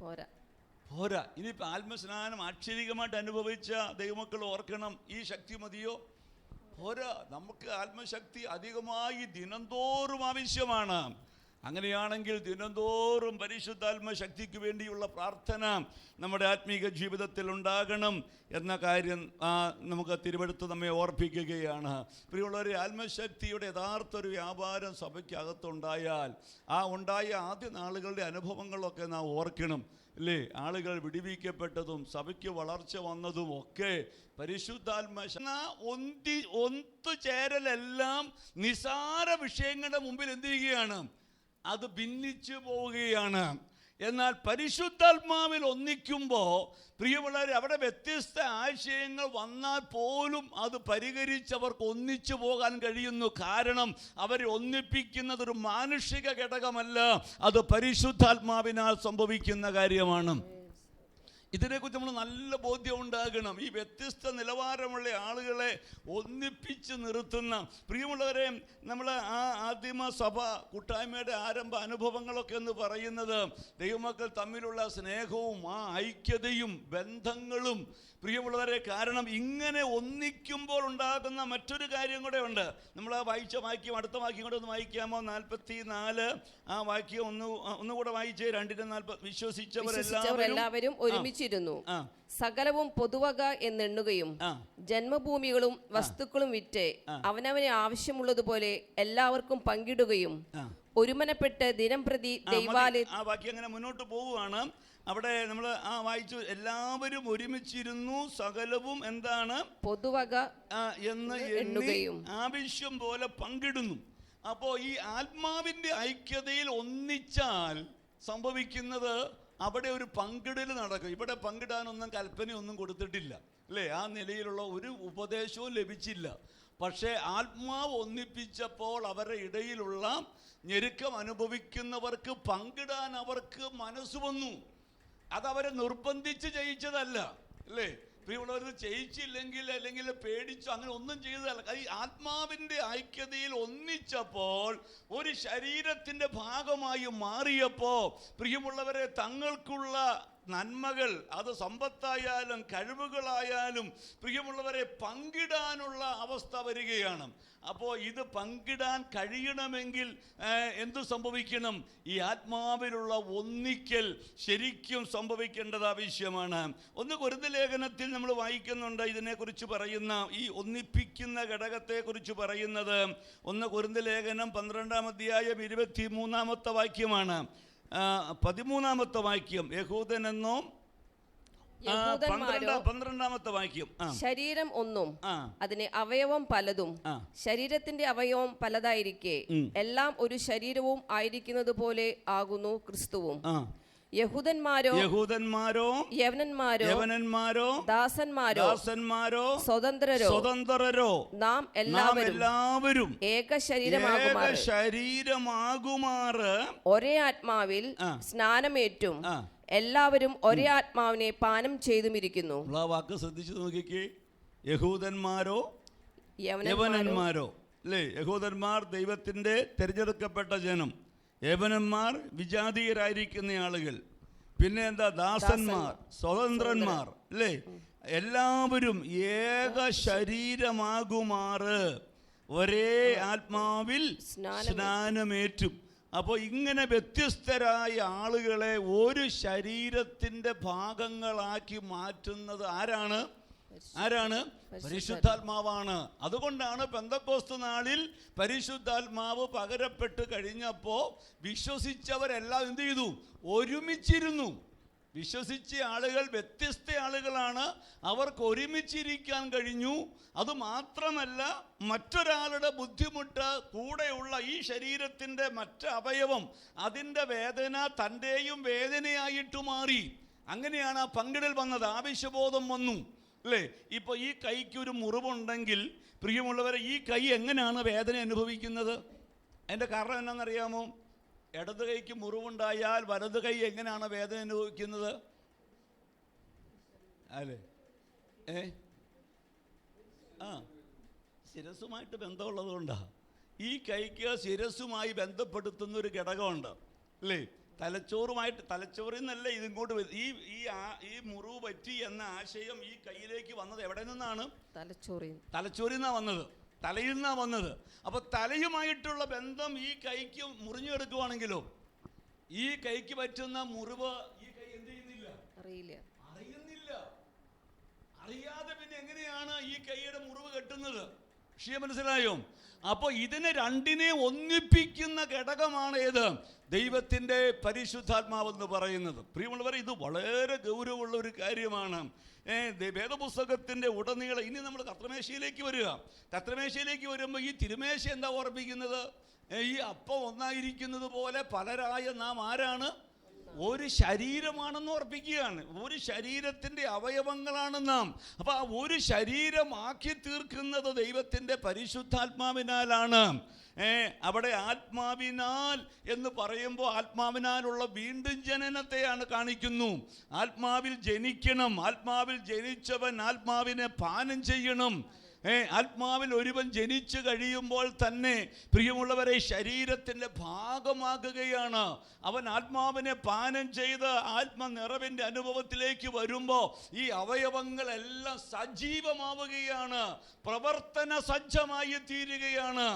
പോരാ. ഇനിയിപ്പോൾ ആത്മസ്നാനം ആക്ഷരികമായിട്ട് അനുഭവിച്ച ദൈവമക്കൾ ഓർക്കണം, ഈ ശക്തി മതിയോ? പോരാ. നമുക്ക് ആത്മശക്തി അധികമായി ദിനംതോറും ആവശ്യമാണ്. അങ്ങനെയാണെങ്കിൽ ദിനംതോറും പരിശുദ്ധാത്മശക്തിക്ക് വേണ്ടിയുള്ള പ്രാർത്ഥന നമ്മുടെ ആത്മീക ജീവിതത്തിൽ ഉണ്ടാകണം എന്ന കാര്യം നമുക്ക് തിരുവെടുത്ത് നമ്മെ ഓർപ്പിക്കുകയാണ്. പ്രിയമുള്ളവരെ, ആത്മശക്തിയുടെ യഥാർത്ഥ ഒരു വ്യാപാരം സഭയ്ക്കകത്തുണ്ടായാൽ ഉണ്ടായ ആദ്യ നാളുകളുടെ അനുഭവങ്ങളൊക്കെ നാം ഓർക്കണം, അല്ലേ? ആളുകൾ വിടിവിക്കപ്പെട്ടതും സഭയ്ക്ക് വളർച്ച വന്നതും ഒക്കെ ഒത്തുചേരലെല്ലാം നിസാര വിഷയങ്ങളുടെ മുമ്പിൽ എന്ത് ചെയ്യുകയാണ്? അത് ഭിന്നിച്ചു പോവുകയാണ്. എന്നാൽ പരിശുദ്ധാത്മാവിൽ ഒന്നിക്കുമ്പോൾ പ്രിയമുള്ളവരെ, അവിടെ വ്യത്യസ്ത ആശയങ്ങൾ വന്നാൽ പോലും അത് പരിഹരിച്ചവർക്ക് ഒന്നിച്ചു പോകാൻ കഴിയുന്നു. കാരണം അവരെ ഒന്നിപ്പിക്കുന്നത് ഒരു മാനുഷിക ഘടകമല്ല, അത് പരിശുദ്ധാത്മാവിനാൽ സംഭവിക്കുന്ന കാര്യമാണ്. ഇതിനെക്കുറിച്ച് നമ്മൾ നല്ല ബോധ്യം ഉണ്ടാകണം. ഈ വ്യത്യസ്ത നിലവാരമുള്ള ആളുകളെ ഒന്നിപ്പിച്ച് നിർത്തുന്ന, പ്രിയമുള്ളവരെ, നമ്മൾ ആദിമ സഭ കൂട്ടായ്മയുടെ ആരംഭ അനുഭവങ്ങളൊക്കെ എന്ന് പറയുന്നത് ദൈവമക്കൾ തമ്മിലുള്ള സ്നേഹവും ഐക്യതയും ബന്ധങ്ങളും, പ്രിയമുള്ളവരെ, കാരണം ഇങ്ങനെ ഒന്നിക്കുമ്പോൾ ഉണ്ടാകുന്ന മറ്റൊരു കാര്യം കൂടെ ഉണ്ട്. നമ്മൾ വായിച്ച വാക്യം, അടുത്ത വാക്യം കൂടെ ഒന്ന് വായിക്കാമോ? 44 ആ വാക്യം ഒന്നുകൂടെ വായിച്ചേ. 2:40. വിശ്വസിച്ചവരെല്ലാവരും ഒരുമിച്ചിരുന്നു, സകലവും പൊതുവക എന്നെണ്ണുകയും ജന്മഭൂമികളും വസ്തുക്കളും വിറ്റ് അവനവന് ആവശ്യമുള്ളതുപോലെ എല്ലാവർക്കും പങ്കിടുകയും ഒരുമനപ്പെട്ട് ദിനം പ്രതി ദൈവാലയ. ആ വാക്യം അങ്ങനെ മുന്നോട്ട് പോവുകയാണ്. അവിടെ നമ്മൾ വായിച്ചു, എല്ലാവരും ഒരുമിച്ചിരുന്നു, സകലവും എന്താണ്? പൊതുവക എന്ന് എണ്ണുകയും ആവശ്യം പോലെ പങ്കിടുന്നു. അപ്പോൾ ഈ ആത്മാവിൻ്റെ ഐക്യതയിൽ ഒന്നിച്ചാൽ സംഭവിക്കുന്നത് അവിടെ ഒരു പങ്കിടൽ നടക്കും. ഇവിടെ പങ്കിടാനൊന്നും കൽപ്പനയൊന്നും കൊടുത്തിട്ടില്ല, അല്ലേ? ആ നിലയിലുള്ള ഒരു ഉപദേശവും ലഭിച്ചില്ല. പക്ഷേ ആത്മാവ് ഒന്നിപ്പിച്ചപ്പോൾ അവരുടെ ഇടയിലുള്ള ഞെരുക്കം അനുഭവിക്കുന്നവർക്ക് പങ്കിടാൻ അവർക്ക് മനസ്സ് വന്നു. അതവരെ നിർബന്ധിച്ച് ചെയ്യിച്ചതല്ല, അല്ലേ? പ്രിയമുള്ളവർ, ചെയ്യിച്ചില്ലെങ്കിൽ അല്ലെങ്കിൽ പേടിച്ചു അങ്ങനെ ഒന്നും ചെയ്തതല്ല. ഈ ആത്മാവിൻ്റെ ഐക്യതയിൽ ഒന്നിച്ചപ്പോൾ ഒരു ശരീരത്തിൻ്റെ ഭാഗമായി മാറിയപ്പോൾ പ്രിയമുള്ളവരെ, തങ്ങൾക്കുള്ള നന്മകൾ, അത് സമ്പത്തായാലും കഴിവുകളായാലും പ്രിയമുള്ളവരെ പങ്കിടാനുള്ള അവസ്ഥ വരികയാണ്. അപ്പോൾ ഇത് പങ്കിടാൻ കഴിയണമെങ്കിൽ എന്തു സംഭവിക്കണം? ഈ ആത്മാവിലുള്ള ഒന്നിക്കൽ ശരിക്കും സംഭവിക്കേണ്ടത് ആവശ്യമാണ്. 1 കൊരിന്ത്യർ ലേഖനത്തിൽ നമ്മൾ വായിക്കുന്നുണ്ട് ഇതിനെക്കുറിച്ച് പറയുന്ന, ഈ ഒന്നിപ്പിക്കുന്ന ഘടകത്തെക്കുറിച്ച് പറയുന്നത് 1 കൊരിന്ത്യർ ലേഖനം 12-ാം അധ്യായം 23-ാമത്തെ വാക്യമാണ്. 13-ാമത്തെ വാക്യം, യഹൂദനെന്നോ 12-ാമത്തെ വാക്യം. ശരീരം ഒന്നും അതിന് അവയവം പലതും, ശരീരത്തിന്റെ അവയവം പലതായിരിക്കെ എല്ലാം ഒരു ശരീരവും ആയിരിക്കുന്നത് പോലെ ആകുന്നു ക്രിസ്തുവും. യഹൂദന്മാരോ യവനന്മാരോ ദാസന്മാരോ സ്വതന്ത്രരോ നാം എല്ലാവരും ഏക ശരീരമാകുമാറ് ഒരേ ആത്മാവിൽ സ്നാനമേറ്റും എല്ലാവരും ഒരേ ആത്മാവിനെ പാനം ചെയ്തുമിരിക്കുന്നു. വാക്ക് ശ്രദ്ധിച്ചു നോക്കിക്കേ. യഹൂദന്മാരോ യവനന്മാരോ, അല്ലേ? യഹൂദന്മാർ ദൈവത്തിൻ്റെ തിരഞ്ഞെടുക്കപ്പെട്ട ജനം, യവനന്മാർ വിജാതീയരായിരിക്കുന്ന ആളുകൾ, പിന്നെ എന്താ? ദാസന്മാർ, സ്വതന്ത്രന്മാർ, അല്ലേ? എല്ലാവരും ഏക ശരീരമാകുമാറ് ഒരേ ആത്മാവിൽ സ്നാനമേറ്റും. അപ്പോൾ ഇങ്ങനെ വ്യത്യസ്തരായ ആളുകളെ ഒരു ശരീരത്തിൻ്റെ ഭാഗങ്ങളാക്കി മാറ്റുന്നത് ആരാണ്? ആരാണ്? പരിശുദ്ധാത്മാവാണ്. അതുകൊണ്ടാണ് പെന്തക്കോസ്ത് നാളിൽ പരിശുദ്ധാത്മാവ് പകരപ്പെട്ട് കഴിഞ്ഞപ്പോൾ വിശ്വസിച്ചവരെല്ലാം എന്ത് ചെയ്തു? ഒരുമിച്ചിരുന്നു. വിശ്വസിച്ച ആളുകൾ വ്യത്യസ്ത ആളുകളാണ്, അവർക്ക് ഒരുമിച്ചിരിക്കാൻ കഴിഞ്ഞു. അതുമാത്രമല്ല, മറ്റൊരാളുടെ ബുദ്ധിമുട്ട്, കൂടെയുള്ള ഈ ശരീരത്തിൻ്റെ മറ്റ് അവയവം, അതിൻ്റെ വേദന തൻ്റെയും വേദനയായിട്ട് മാറി. അങ്ങനെയാണ് ആ പങ്കിടൽ വന്നത്, ആവശ്യബോധം വന്നു, അല്ലേ? ഇപ്പോൾ ഈ കൈക്ക് ഒരു മുറിവുണ്ടെങ്കിൽ പ്രിയമുള്ളവരെ, ഈ കൈ എങ്ങനെയാണ് വേദന അനുഭവിക്കുന്നത്? അതിൻ്റെ കാരണം എന്നാണെന്നറിയാമോ? ഇടത് കൈക്ക് മുറിവുണ്ടായാൽ വലത് കൈ എങ്ങനെയാണ് വേദന അനുഭവിക്കുന്നത്? അല്ലേ? ശിരസ്സുമായിട്ട് ബന്ധമുള്ളത് കൊണ്ടാണ്. ഈ കൈക്ക് ശിരസ്സുമായി ബന്ധപ്പെടുത്തുന്ന ഒരു ഘടകമുണ്ട്, അല്ലേ? തലച്ചോറിൽ നിന്നല്ല ഇതിങ്ങോട്ട് ഈ മുറിവ് പറ്റി എന്ന ആശയം ഈ കൈയിലേക്ക് വന്നത് എവിടെ നിന്നാണ്? തലച്ചോറിൽ നിന്നാണ് വന്നത്, തലയിൽ നിന്നാണ് വന്നത്. അപ്പോൾ തലയുമായിട്ടുള്ള ബന്ധം ഈ കൈക്ക് മുറിഞ്ഞു കിടക്കുവാണെങ്കിലോ, ഈ കൈക്ക് പറ്റുന്ന മുറിവ് ഈ കൈ എന്ത് ചെയ്യുന്നില്ല? അറിയുന്നില്ല. അറിയാതെ പിന്നെ എങ്ങനെയാണ് ഈ കൈയുടെ മുറിവ് കെട്ടുന്നത്? വിഷയം മനസ്സിലായോ? അപ്പോൾ ഇതിനെ രണ്ടിനെ ഒന്നിപ്പിക്കുന്ന ഘടകമാണ് ഏത്? ദൈവത്തിൻ്റെ പരിശുദ്ധാത്മാവെന്ന് പറയുന്നത്. പ്രിയമുള്ളവർ, ഇത് വളരെ ഗൗരവമുള്ള ഒരു കാര്യമാണ്. വേദപുസ്തകത്തിൻ്റെ ഉടനീളം ഇനി നമ്മൾ കർത്തൃമേശയിലേക്ക് വരിക. കർത്തൃമേശയിലേക്ക് വരുമ്പോൾ ഈ തിരുമേശ എന്താ ഓർമ്മിക്കുന്നത്? ഈ അപ്പം ഒന്നായിരിക്കുന്നത് പോലെ പലരായ നാം ആരാണ്? ഒരു ശരീരമാണെന്ന് ഓർപ്പിക്കുകയാണ്. ഒരു ശരീരത്തിൻ്റെ അവയവങ്ങളാണ് നാം. അപ്പോൾ ആ ഒരു ശരീരമാക്കി തീർക്കുന്നത് ദൈവത്തിൻ്റെ പരിശുദ്ധാത്മാവിനാലാണ്. അവിടെ ആത്മാവിനാൽ എന്ന് പറയുമ്പോൾ ആത്മാവിനാലുള്ള വീണ്ടും ജനനത്തെയാണ് കാണിക്കുന്നു. ആത്മാവിൽ ജനിക്കണം, ആത്മാവിൽ ജനിച്ചവൻ ആത്മാവിനെ പാനം ചെയ്യണം. ആത്മാവിൽ ഒരുവൻ ജനിച്ചു കഴിയുമ്പോൾ തന്നെ പ്രിയമുള്ളവരെ ശരീരത്തിൻ്റെ ഭാഗമാകുകയാണ്. അവൻ ആത്മാവിനെ പാനം ചെയ്ത് ആത്മനിറവിൻ്റെ അനുഭവത്തിലേക്ക് വരുമ്പോൾ ഈ അവയവങ്ങളെല്ലാം സജീവമാവുകയാണ്, പ്രവർത്തന സജ്ജമായി തീരുകയാണ്.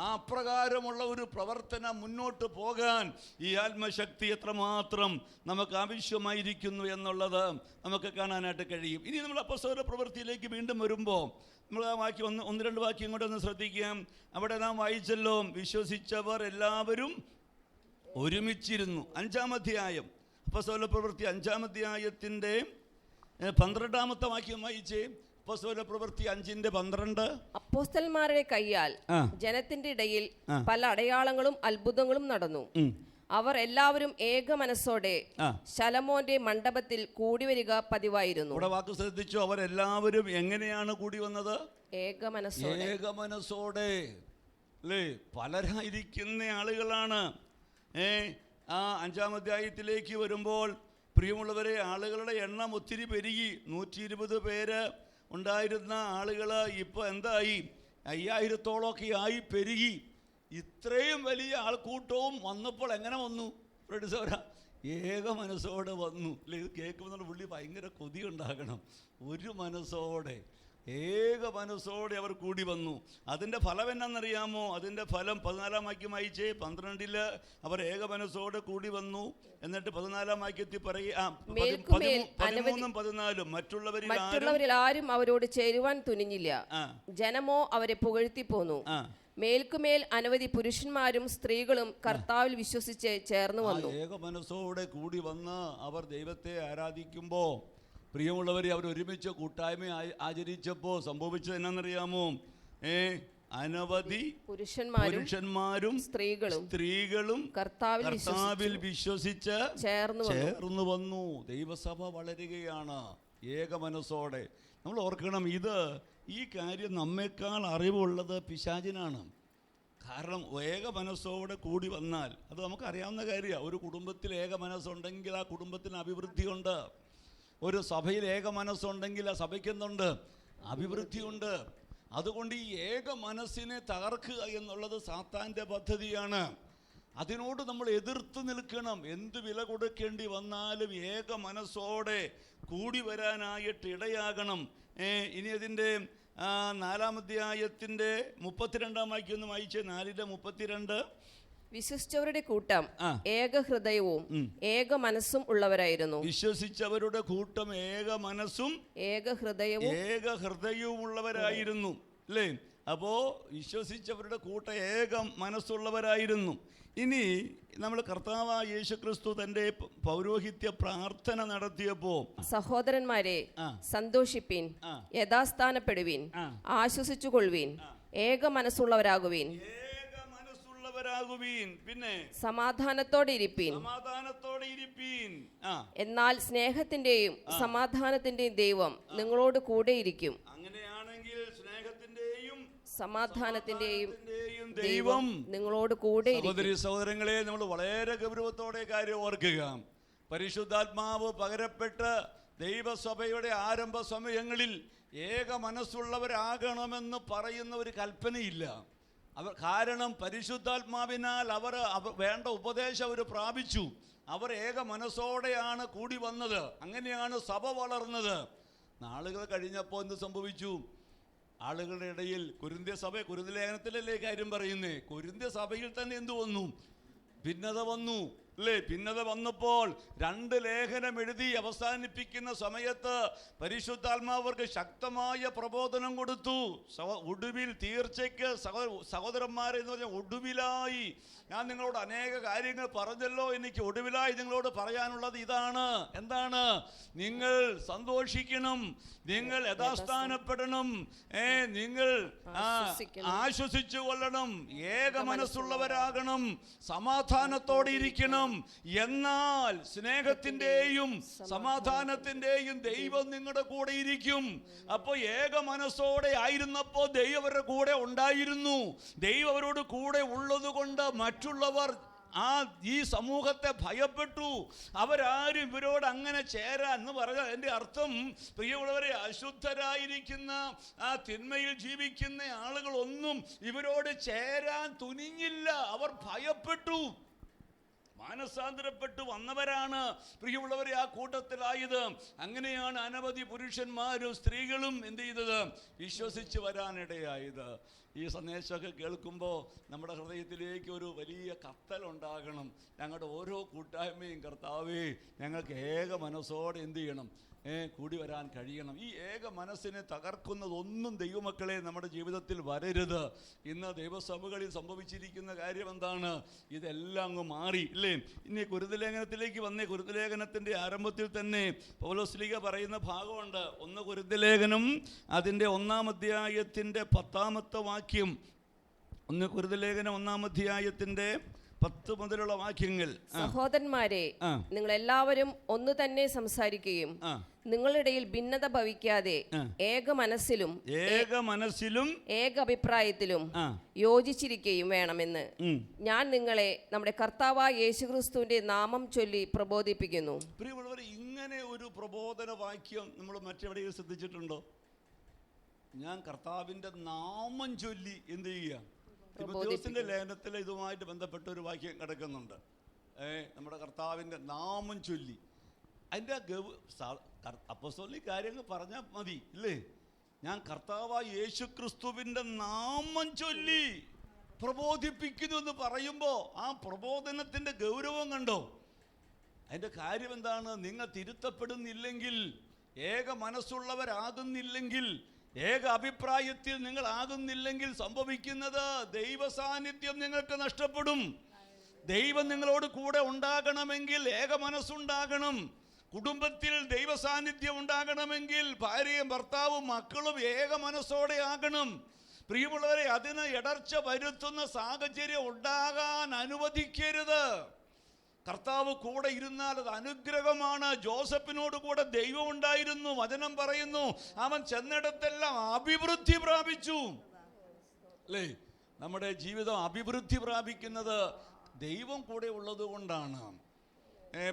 ആ പ്രകാരമുള്ള ഒരു പ്രവർത്തനം മുന്നോട്ട് പോകാൻ ഈ ആത്മശക്തി എത്രമാത്രം നമുക്ക് ആവശ്യമായിരിക്കുന്നു എന്നുള്ളത് നമുക്ക് കാണാനായിട്ട് കഴിയും. ഇനി നമ്മൾ അപ്പോസ്തല പ്രവൃത്തിയിലേക്ക് വീണ്ടും വരുമ്പോൾ നമ്മൾ ആ വാക്യം ഒന്ന് രണ്ട് വാക്യം ഇങ്ങോട്ടൊന്ന് ശ്രദ്ധിക്കാം. അവിടെ നാം വായിച്ചല്ലോ, വിശ്വസിച്ചവർ എല്ലാവരും ഒരുമിച്ചിരുന്നു. 5-ാം അധ്യായം, അപ്പോസ്തല പ്രവൃത്തി 5-ാം അധ്യായത്തിൻ്റെ 12-ാമത്തെ വാക്യം വായിച്ചേ. അപ്പോസ്തല പ്രവൃത്തി 5:12. അപ്പോസ്തലന്മാരുടെ കയ്യാൽ ജനത്തിന്റെ ഇടയിൽ പല അടയാളങ്ങളും അത്ഭുതങ്ങളും നടന്നു. അവർ എല്ലാവരും ഏക മനസ്സോടെ ശലോമോന്റെ മണ്ഡപത്തിൽ കൂടി വരിക പതിവായിരുന്നു. ഇവിടെ വാക്ക് ശ്രദ്ധിച്ചു, അവരെല്ലാവരും എങ്ങനെയാണ് കൂടി വന്നത്? ഏക മനസ്സോടെ, അല്ലേ? പലരായിരിക്കുന്ന ആളുകളാണ്. ആ 5-ാം അധ്യായത്തിലേക്ക് വരുമ്പോൾ പ്രിയമുള്ളവരെ, ആളുകളുടെ എണ്ണം ഒത്തിരി പെരുകി. 120 പേര് ഉണ്ടായിരുന്ന ആളുകൾ ഇപ്പോൾ എന്തായി? 5000-ഓളമൊക്കെ ആയി പെരുകി. ഇത്രയും വലിയ ആൾക്കൂട്ടവും വന്നപ്പോൾ എങ്ങനെ വന്നു? ഏക മനസ്സോടെ വന്നു, അല്ലേ? ഇത് കേൾക്കുമ്പോൾ പുള്ളി ഭയങ്കര കൊതി ഉണ്ടാകണം. ഒരു മനസ്സോടെ, ഏക മനസ്സോടെ അവർ കൂടി വന്നു. അതിൻ്റെ ഫലം എന്നാണെന്നറിയാമോ? അതിൻ്റെ ഫലം 14-ാം വാക്യം വായിച്ചേ. 12 അവർ ഏക മനസ്സോടെ കൂടി വന്നു. എന്നിട്ട് 14-ാം വാക്യത്തിൽ പറയുക, 13-14 മറ്റുള്ളവരിൽ ആരും അവരോട് ചേരുവാൻ തുനിഞ്ഞില്ല. ജനമോ അവരെ പുകഴ്ത്തി പോന്നു. മേൽക്കുമേൽ അനവധി പുരുഷന്മാരും സ്ത്രീകളും കർത്താവിൽ വിശ്വസിച്ച് ചേർന്ന് വന്നു. ഏക മനസ്സോടെ കൂടി വന്ന് അവർ ദൈവത്തെ ആരാധിക്കുമ്പോൾ പ്രിയമുള്ളവരെ, അവർ ഒരുമിച്ച് കൂട്ടായ്മ ആചരിച്ചപ്പോൾ സംഭവിച്ചത് എന്നാണെന്നറിയാമോ? അനവധി പുരുഷന്മാരും സ്ത്രീകളും കർത്താവിൽ വിശ്വസിച്ച് ചേർന്ന് വന്നു. ദൈവസഭ വളരുകയാണ് ഏക മനസ്സോടെ. നമ്മൾ ഓർക്കണം, ഈ കാര്യം നമ്മേക്കാൾ അറിവുള്ളത് പിശാചിനാണ്. കാരണം ഏക മനസ്സോടെ കൂടി വന്നാൽ അത് നമുക്കറിയാവുന്ന കാര്യമാണ്. ഒരു കുടുംബത്തിൽ ഏക മനസ്സുണ്ടെങ്കിൽ ആ കുടുംബത്തിന് അഭിവൃദ്ധിയുണ്ട്. ഒരു സഭയിൽ ഏക മനസ്സുണ്ടെങ്കിൽ ആ സഭയ്ക്കെന്തുണ്ട്? അഭിവൃദ്ധിയുണ്ട്. അതുകൊണ്ട് ഈ ഏക മനസ്സിനെ തകർക്കുക എന്നുള്ളത് സാത്താൻ്റെ പദ്ധതിയാണ്. അതിനോട് നമ്മൾ എതിർത്ത് നിൽക്കണം. എന്ത് വില കൊടുക്കേണ്ടി വന്നാലും ഏക മനസ്സോടെ കൂടി വരാനായിട്ട് ഇടയാകണം. ഇനി അതിൻ്റെ 4-ാം അധ്യായത്തിൻ്റെ 32-ാം വാക്യം ഒന്ന് വായിച്ചേ. 4:32. വിശ്വസിച്ചവരുടെ കൂട്ടം ഏക ഹൃദയവും ഏക മനസ്സും ഉള്ളവരായിരുന്നു. വിശ്വസിച്ചവരുടെ കൂട്ടം ഏക മനസ്സും ഏക ഹൃദയവും ഉള്ളവരായിരുന്നു. അല്ലേ? അപ്പോ വിശ്വസിച്ചവരുടെ കൂട്ടം ഏക മനസ്സുള്ളവരായിരുന്നു. ഇനി നമ്മൾ കർത്താവായ യേശുക്രിസ്തു തന്റെ പൗരോഹിത്യ പ്രാർത്ഥന നടത്തിയപ്പോ, സഹോദരന്മാരെ സന്തോഷിപ്പിൻ, യഥാസ്ഥാനപ്പെടുവിൻ, ആശ്വസിച്ചുകൊള്ളുവിൻ, ഏക മനസ്സുള്ളവരാകുവിൻ, പിന്നെ സമാധാനത്തോടെ ഇരിപ്പീൻ. എന്നാൽ സ്നേഹത്തിന്റെയും സമാധാനത്തിന്റെയും ദൈവം നിങ്ങളോട് കൂടെ ഇരിക്കും. അങ്ങനെയാണെങ്കിൽ സ്നേഹത്തിന്റെയും സമാധാനത്തിന്റെയും ദൈവം നിങ്ങളോട് കൂടെ ഇരിക്കും. സഹോദരി സഹോദരങ്ങളെ, നമ്മൾ വളരെ ഗൗരവത്തോടെ കാര്യം ഓർക്കുക. പരിശുദ്ധാത്മാവ് പകരപ്പെട്ട് ദൈവസഭയുടെ ആരംഭ സമയങ്ങളിൽ ഏക മനസ്സുള്ളവരാകണമെന്ന് പറയുന്ന ഒരു കൽപ്പനയില്ല. കാരണം പരിശുദ്ധാത്മാവിനാൽ അവർ വേണ്ട ഉപദേശം അവർ പ്രാപിച്ചു. അവർ ഏക മനസ്സോടെയാണ് കൂടി വന്നത്. അങ്ങനെയാണ് സഭ വളർന്നത്. നാളുകൾ കഴിഞ്ഞപ്പോൾ എന്ത് സംഭവിച്ചു? ആളുകളുടെ ഇടയിൽ കൊരിന്ത്യ ലേഖനത്തിലല്ലേ കാര്യം പറയുന്നേ? കൊരിന്ത്യ സഭയിൽ തന്നെ എന്തു വന്നു? ഭിന്നത വന്നു. അല്ലേ? ഭിന്നത വന്നപ്പോൾ 2 ലേഖനം എഴുതി അവസാനിപ്പിക്കുന്ന സമയത്ത് പരിശുദ്ധാത്മാവർക്ക് ശക്തമായ പ്രബോധനം കൊടുത്തു. ഒടുവിൽ തീർച്ചയ്ക്ക് സഹോദരന്മാരെ എന്ന് പറഞ്ഞാൽ ഒടുവിലായി ഞാൻ നിങ്ങളോട് അനേക കാര്യങ്ങൾ പറഞ്ഞല്ലോ. എനിക്ക് ഒടുവിലായി നിങ്ങളോട് പറയാനുള്ളത് ഇതാണ്. എന്താണ്? നിങ്ങൾ സന്തോഷിക്കണം, നിങ്ങൾ യഥാസ്ഥാനപ്പെടണം, നിങ്ങൾ ആശ്വസിച്ചു കൊള്ളണം, ഏക മനസ്സുള്ളവരാകണം, സമാധാനത്തോടെ ഇരിക്കണം. എന്നാൽ സ്നേഹത്തിന്റെയും സമാധാനത്തിന്റെയും ദൈവം നിങ്ങളുടെ കൂടെ ഇരിക്കും. അപ്പൊ ഏക മനസ്സോടെ ആയിരുന്നപ്പോ ദൈവം അവരുടെ കൂടെ ഉണ്ടായിരുന്നു. ദൈവം അവരോട് കൂടെ ഉള്ളത് കൊണ്ട് മറ്റുള്ളവർ ഈ സമൂഹത്തെ ഭയപ്പെട്ടു. അവരാരും ഇവരോട് അങ്ങനെ ചേരാൻ എന്ന് പറഞ്ഞാൽ എൻ്റെ അർത്ഥം, പ്രിയമുള്ളവരെ, അശുദ്ധരായിരിക്കുന്ന തിന്മയിൽ ജീവിക്കുന്ന ആളുകളൊന്നും ഇവരോട് ചേരാൻ തുനിഞ്ഞില്ല. അവർ ഭയപ്പെട്ടു, മാനസാന്തരപ്പെട്ടു വന്നവരാണ് പ്രിയമുള്ളവരെ ആ കൂട്ടത്തിലായത്. അങ്ങനെയാണ് അനവധി പുരുഷന്മാരും സ്ത്രീകളും എന്ത് ചെയ്തത്? വിശ്വസിച്ച് വരാനിടയായത്. ഈ സന്ദേശമൊക്കെ കേൾക്കുമ്പോൾ നമ്മുടെ ഹൃദയത്തിലേക്ക് ഒരു വലിയ കത്തലുണ്ടാകണം. ഞങ്ങളുടെ ഓരോ കൂട്ടായ്മയും കർത്താവേ, ഞങ്ങൾക്ക് ഏക മനസ്സോടെ എന്ത് ചെയ്യണം? കൂടി വരാൻ കഴിയണം. ഈ ഏക മനസ്സിനെ തകർക്കുന്നതൊന്നും ദൈവമക്കളെ നമ്മുടെ ജീവിതത്തിൽ വരരുത്. ഇന്ന് ദൈവസഭകളിൽ സംഭവിച്ചിരിക്കുന്ന കാര്യം എന്താണ്? ഇതെല്ലാം അങ്ങ് മാറി, ഇല്ലേ? ഇനി കൊരിന്ത്യലേഖനത്തിലേക്ക് വന്നേ. കൊരിന്ത്യലേഖനത്തിൻ്റെ ആരംഭത്തിൽ തന്നെ പൗലോസ്ലീഹ പറയുന്ന ഭാഗമുണ്ട്. 1 കൊരിന്ത്യലേഖനം അതിൻ്റെ 1-ാം അധ്യായത്തിൻ്റെ 10-ാമത്തെ വാക്യം. 1 കൊരിന്ത്യലേഖനം 1-ാം അധ്യായത്തിൻ്റെ 10 മുതലുള്ള വാക്യങ്ങൾ. സഹോദരന്മാരെ, നിങ്ങൾ എല്ലാവരും ഒന്ന് തന്നെ സംസാരിക്കുകയും നിങ്ങളിടയിൽ ഭിന്നത ഭവിക്കാതെ ഏക മനസ്സിലും ഏക അഭിപ്രായത്തിലും യോജിച്ചിരിക്കുകയും വേണമെന്ന് ഞാൻ നിങ്ങളെ നമ്മുടെ കർത്താവായ യേശുക്രിസ്തുവിന്റെ നാമം ചൊല്ലി പ്രബോധിപ്പിക്കുന്നു. പ്രിയമുള്ളവരെ, ഇങ്ങനെ ഒരു പ്രബോധന വാക്യം നമ്മൾ മറ്റെവിടെയും ശ്രദ്ധിച്ചിട്ടുണ്ടോ? ഞാൻ കർത്താവിന്റെ നാമം ചൊല്ലി എന്ത് ചെയ്യുക? തിമോഥെയോസിന്റെ ലേഖനത്തിൽ ഇതുമായിട്ട് ബന്ധപ്പെട്ട ഒരു വാക്യം കിടക്കുന്നുണ്ട്. നമ്മുടെ കർത്താവിന്റെ നാമം ചൊല്ലി. അതിൻ്റെ അപ്പോസ്തലിക കാര്യങ്ങൾ പറഞ്ഞാൽ മതി, ഇല്ലേ? ഞാൻ കർത്താവായ യേശുക്രിസ്തുവിന്റെ നാമം ചൊല്ലി പ്രബോധിപ്പിക്കുന്നു എന്ന് പറയുമ്പോൾ ആ പ്രബോധനത്തിന്റെ ഗൗരവം കണ്ടോ? അതിൻ്റെ കാര്യം എന്താണ്? നിങ്ങൾ തിരുത്തപ്പെടുന്നില്ലെങ്കിൽ, ഏക മനസ്സുള്ളവരാകുന്നില്ലെങ്കിൽ, ഏക അഭിപ്രായത്തിൽ നിങ്ങൾ ആകുന്നില്ലെങ്കിൽ സംഭവിക്കുന്നത് ദൈവ സാന്നിധ്യം നിങ്ങൾക്ക് നഷ്ടപ്പെടും. ദൈവം നിങ്ങളോട് കൂടെ ഉണ്ടാകണമെങ്കിൽ ഏക മനസ്സുണ്ടാകണം. കുടുംബത്തിൽ ദൈവ സാന്നിധ്യം ഉണ്ടാകണമെങ്കിൽ ഭാര്യയും ഭർത്താവും മക്കളും ഏക മനസ്സോടെ ആകണം. പ്രിയമുള്ളവരെ, അതിന് ഇടർച്ച വരുത്തുന്ന സാഹചര്യം ഉണ്ടാകാൻ അനുവദിക്കരുത്. കർത്താവ് കൂടെ ഇരുന്നാൽ അത് അനുഗ്രഹമാണ്. ജോസഫിനോട് കൂടെ ദൈവം ഉണ്ടായിരുന്നു. വചനം പറയുന്നു, അവൻ ചെന്നിടത്തെല്ലാം അഭിവൃദ്ധി പ്രാപിച്ചു. അല്ലേ? നമ്മുടെ ജീവിതം അഭിവൃദ്ധി പ്രാപിക്കുന്നത് ദൈവം കൂടെ ഉള്ളത് കൊണ്ടാണ്.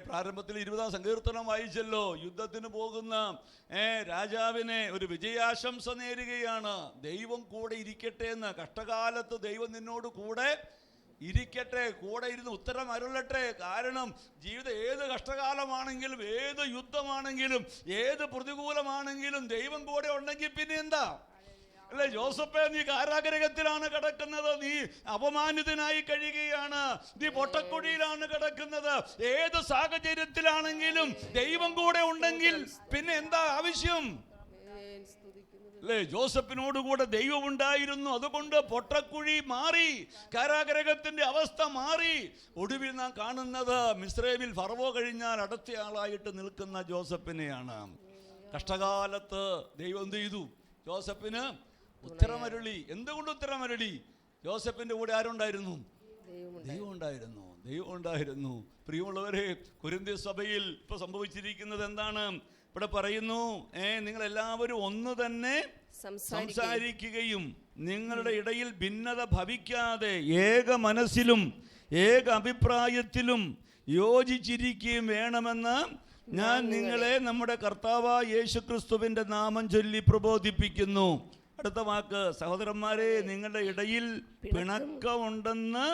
പ്രാരംഭത്തിൽ 20-ാം സങ്കീർത്തനം വായിച്ചല്ലോ. യുദ്ധത്തിന് പോകുന്ന രാജാവിനെ ഒരു വിജയാശംസ നേരുകയാണ്. ദൈവം കൂടെ ഇരിക്കട്ടെ എന്ന്. കഷ്ടകാലത്ത് ദൈവം നിന്നോട് കൂടെ ഇരിക്കട്ടെ, കൂടെ ഇരുന്ന് ഉത്തരം അരുളട്ടെ. കാരണം ജീവിതം ഏത് കഷ്ടകാലമാണെങ്കിലും, ഏത് യുദ്ധമാണെങ്കിലും, ഏത് പ്രതികൂലമാണെങ്കിലും ദൈവം കൂടെ ഉണ്ടെങ്കിൽ പിന്നെ എന്താ? അല്ലെ? ജോസഫേ, നീ കാരാഗൃഹത്തിലാണ് കിടക്കുന്നത്, നീ അപമാനിതനായി കഴിയുകയാണ്, നീ പൊട്ടക്കുഴിയിലാണ് കിടക്കുന്നത്. ഏത് സാഹചര്യത്തിലാണെങ്കിലും ദൈവം കൂടെ ഉണ്ടെങ്കിൽ പിന്നെ എന്താ ആവശ്യം? അല്ലേ? ജോസഫിനോടുകൂടെ ദൈവം ഉണ്ടായിരുന്നു, അതുകൊണ്ട് പൊട്ടക്കുഴി മാറി, കാരാഗൃഹത്തിന്റെ അവസ്ഥ മാറി. ഒടുവിൽ നാം കാണുന്നത് മിസ്രൈമിൽ ഫറവോ കഴിഞ്ഞാൽ അടുത്തയാളായിട്ട് നിൽക്കുന്ന ജോസഫിനെയാണ്. കഷ്ടകാലത്ത് ദൈവം എന്ത് ചെയ്തു? ജോസഫിന് ഉത്തരമരുളി. എന്തുകൊണ്ട് ഉത്തരമരുളി? ജോസഫിന്റെ കൂടെ ആരുണ്ടായിരുന്നു? ദൈവം ഉണ്ടായിരുന്നു. ദൈവം ഉണ്ടായിരുന്നു. പ്രിയമുള്ളവരെ, കൊരിന്ത്യ സഭയിൽ ഇപ്പൊ സംഭവിച്ചിരിക്കുന്നത് എന്താണ്? ഇവിടെ പറയുന്നു, നിങ്ങൾ എല്ലാവരും ഒന്ന് തന്നെ സംസാരിക്കുകയും നിങ്ങളുടെ ഇടയിൽ ഭിന്നത ഭവിക്കാതെ ഏക മനസ്സിലും ഏക അഭിപ്രായത്തിലും യോജിച്ചിരിക്കുകയും വേണമെന്ന് ഞാൻ നിങ്ങളെ നമ്മുടെ കർത്താവായ യേശുക്രിസ്തുവിന്റെ നാമം ചൊല്ലി പ്രബോധിപ്പിക്കുന്നു. അടുത്ത വാക്ക്, സഹോദരന്മാരെ, നിങ്ങളുടെ ഇടയിൽ പിണക്കമുണ്ടെന്ന്.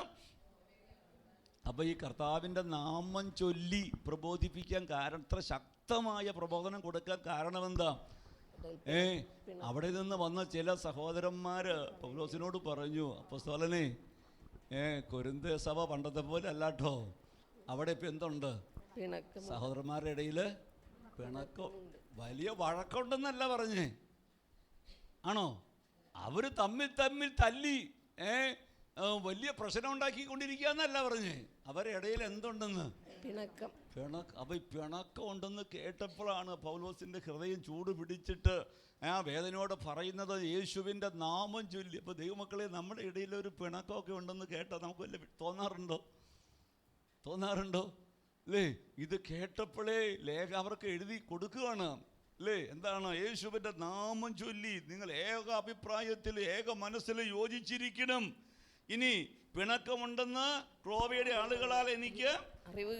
അപ്പൊ ഈ കർത്താവിന്റെ നാമം ചൊല്ലി പ്രബോധിപ്പിക്കാൻ കാരണം, ഇത്ര ശക്തമായ പ്രബോധനം കൊടുക്കാൻ കാരണം എന്താ? അവിടെ നിന്ന് വന്ന ചില സഹോദരന്മാര് പൗലോസിനോട് പറഞ്ഞു, അപ്പോസ്തലനെ, കൊരിന്ത്യ സഭ പണ്ടത്തെ പോലെ അല്ലാട്ടോ, അവിടെ ഇപ്പൊ എന്തുണ്ട്? സഹോദരന്മാരുടെ ഇടയിൽ പിണക്കം, വലിയ വഴക്കുണ്ടെന്നല്ല പറഞ്ഞേ, ആണോ? അവര് തമ്മിൽ തല്ലി വലിയ പ്രശ്നം ഉണ്ടാക്കിക്കൊണ്ടിരിക്കുക എന്നല്ല പറഞ്ഞേ. അവരുടെ ഇടയിൽ എന്തുണ്ടെന്ന്? പിണക്കം. അപ്പൊ ഈ പിണക്കം ഉണ്ടെന്ന് കേട്ടപ്പോഴാണ് പൗലോസിന്റെ ഹൃദയം ചൂട് പിടിച്ചിട്ട് വേദനയോടെ പറയുന്നത്, യേശുവിന്റെ നാമം ചൊല്ലി. അപ്പൊ ദൈവമക്കളെ, നമ്മുടെ ഇടയിൽ ഒരു പിണക്കമൊക്കെ ഉണ്ടെന്ന് കേട്ടാൽ നമുക്ക് വല്ല തോന്നാറുണ്ടോ അല്ലേ? ഇത് കേട്ടപ്പോഴേ അവർക്ക് എഴുതി കൊടുക്കുകയാണ് അല്ലേ? എന്താണ്? യേശുവിന്റെ നാമം ചൊല്ലി നിങ്ങൾ ഏക അഭിപ്രായത്തിൽ ഏക മനസ്സിൽ യോജിച്ചിരിക്കണം. ഇനി പിണക്കമുണ്ടെന്ന് ക്ലോവയുടെ ആളുകളാൽ എനിക്ക് അറിവ്